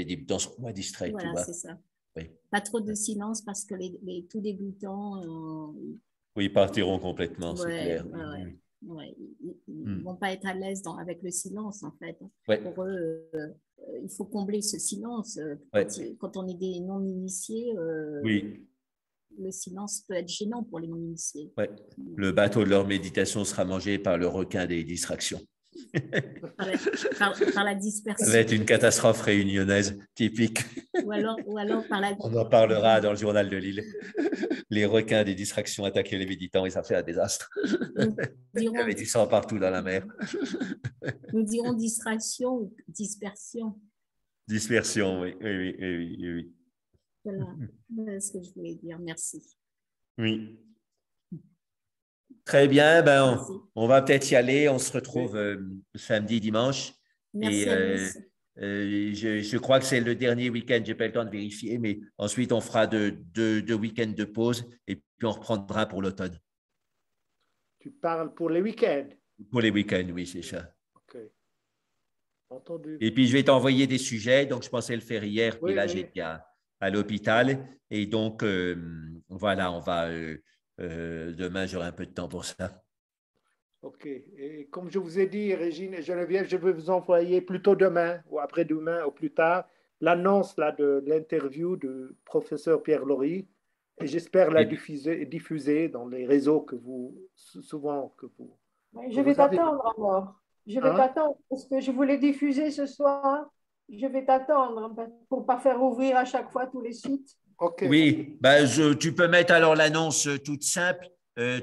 débutants sont moins distraits. Voilà, tu vois. C'est ça. Pas trop de silence parce que les tout débutants… ils partiront complètement, c'est clair. Ils ne vont pas être à l'aise avec le silence, en fait. Pour eux, il faut combler ce silence. Quand on est des non-initiés, le silence peut être gênant pour les non-initiés. Le bateau de leur méditation sera mangé par le requin des distractions. par la dispersion. Ça va être une catastrophe réunionnaise typique. Ou alors par la… On en parlera dans le journal de Lille. Les requins des distractions attaquaient les méditants et ça fait un désastre. Il y avait du sang partout dans la mer. Nous dirons distraction ou dispersion. Dispersion, oui, oui, oui, oui, oui, oui. Voilà ce que je voulais dire. Merci. Oui. Très bien, ben, on va peut-être y aller. On se retrouve samedi, dimanche. Merci. Je crois que c'est le dernier week-end. Je n'ai pas le temps de vérifier, mais ensuite, on fera deux week-ends de pause et puis on reprendra pour l'automne. Tu parles pour les week-ends? Pour les week-ends, oui, c'est ça. OK. Entendu. Et puis, je vais t'envoyer des sujets. Donc, je pensais le faire hier, puis là, j'étais à l'hôpital. Et donc, voilà, on va… demain, j'aurai un peu de temps pour ça. OK. Et comme je vous ai dit, Régine et Geneviève, je vais vous envoyer plutôt demain ou après-demain ou plus tard l'annonce de l'interview du professeur Pierre Laury. Et j'espère la diffuser dans les réseaux que vous, souvent que vous… Je vais t'attendre alors. Je vais t'attendre parce que je voulais diffuser ce soir. Je vais t'attendre pour ne pas faire ouvrir à chaque fois tous les sites. Okay. Oui, ben tu peux mettre alors l'annonce toute simple.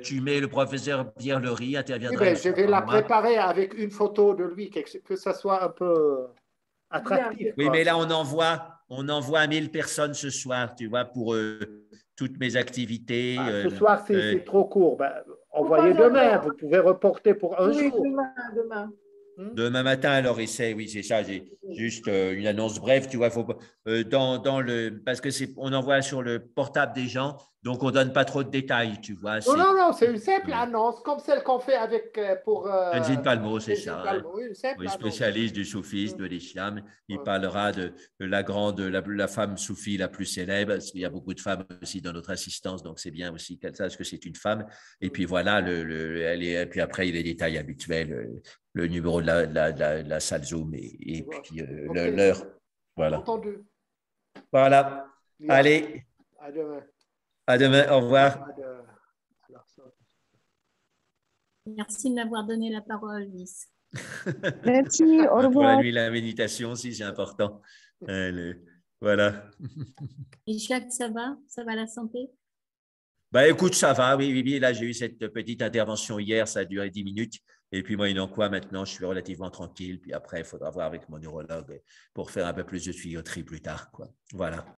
Tu mets le professeur Pierre Laury, interviendra. Oui, je vais la préparer avec une photo de lui, que ça soit un peu attractif. Oui, mais là, on envoie 1000 personnes ce soir, tu vois, pour toutes mes activités. Ce soir, c'est trop court. Ben, envoyez demain. Vous pouvez reporter pour un jour. Demain. Demain matin, alors essaie, oui, c'est ça. J'ai juste une annonce brève, tu vois, faut, parce que on envoie sur le portable des gens, donc on ne donne pas trop de détails, tu vois. Non, c'est une simple annonce, comme celle qu'on fait pour… Tenzin Palmo, c'est ça. Palmo, oui, spécialiste du soufisme, de l'islam. Il parlera de la femme soufie la plus célèbre, parce qu'il y a beaucoup de femmes aussi dans notre assistance, donc c'est bien aussi qu'elle sache que c'est une femme. Et puis voilà, et puis après, il y a les détails habituels. Le numéro de la salle Zoom et puis l'heure. Voilà. Entendu. Voilà. Bien. Allez. À demain. À demain. Au revoir. Merci de m'avoir donné la parole, Lys. Merci. Au revoir. Pour la nuit, la méditation aussi, c'est important. Voilà. Et Jacques, ça va? Ça va la santé? Bah, écoute, ça va. Oui. Là, j'ai eu cette petite intervention hier. Ça a duré 10 minutes. Et puis, moi, maintenant, je suis relativement tranquille. Puis après, il faudra voir avec mon neurologue pour faire un peu plus de tuyauterie plus tard, quoi. Voilà.